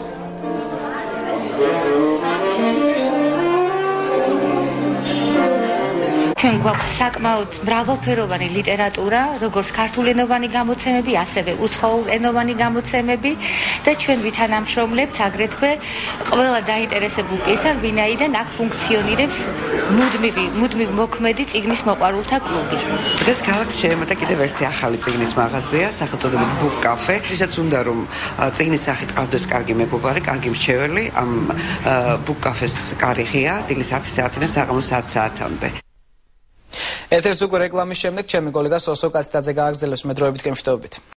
ჩვენ გვაქვს საკმაოდ მრავალფეროვანი ლიტერატურა, როგორც ქართულენოვანი გამოცემები, ასევე უცხოენოვანი გამოცემები და ჩვენ ვითანამშრომლებთ აგრეთვე ყველა დაინტერესებულ პირთან, ვინაიდან აქ ფუნქციონირებს მუდმივ მოქმედი წიგნის მოყვარულთა კლუბი. დღეს ქალაქს შეემატა კიდევ ერთი ახალი წიგნის მაღაზია, სახელწოდებით ბუქ კაფე. ვისაც უნდა რომ წიგნის სახით ყავდეს კარგი მეგობარი, კარგი მრჩეველი, ამ ბუქ კაფეს კარი ღია, დილის 10 საათიდან საღამოს 10 საათამდე. ეთერს უკვე რეკლამის შემდეგ ჩემი კოლეგა სოსო კაციტაძე გააგრძელებს მე დროებით გემშვიდობით.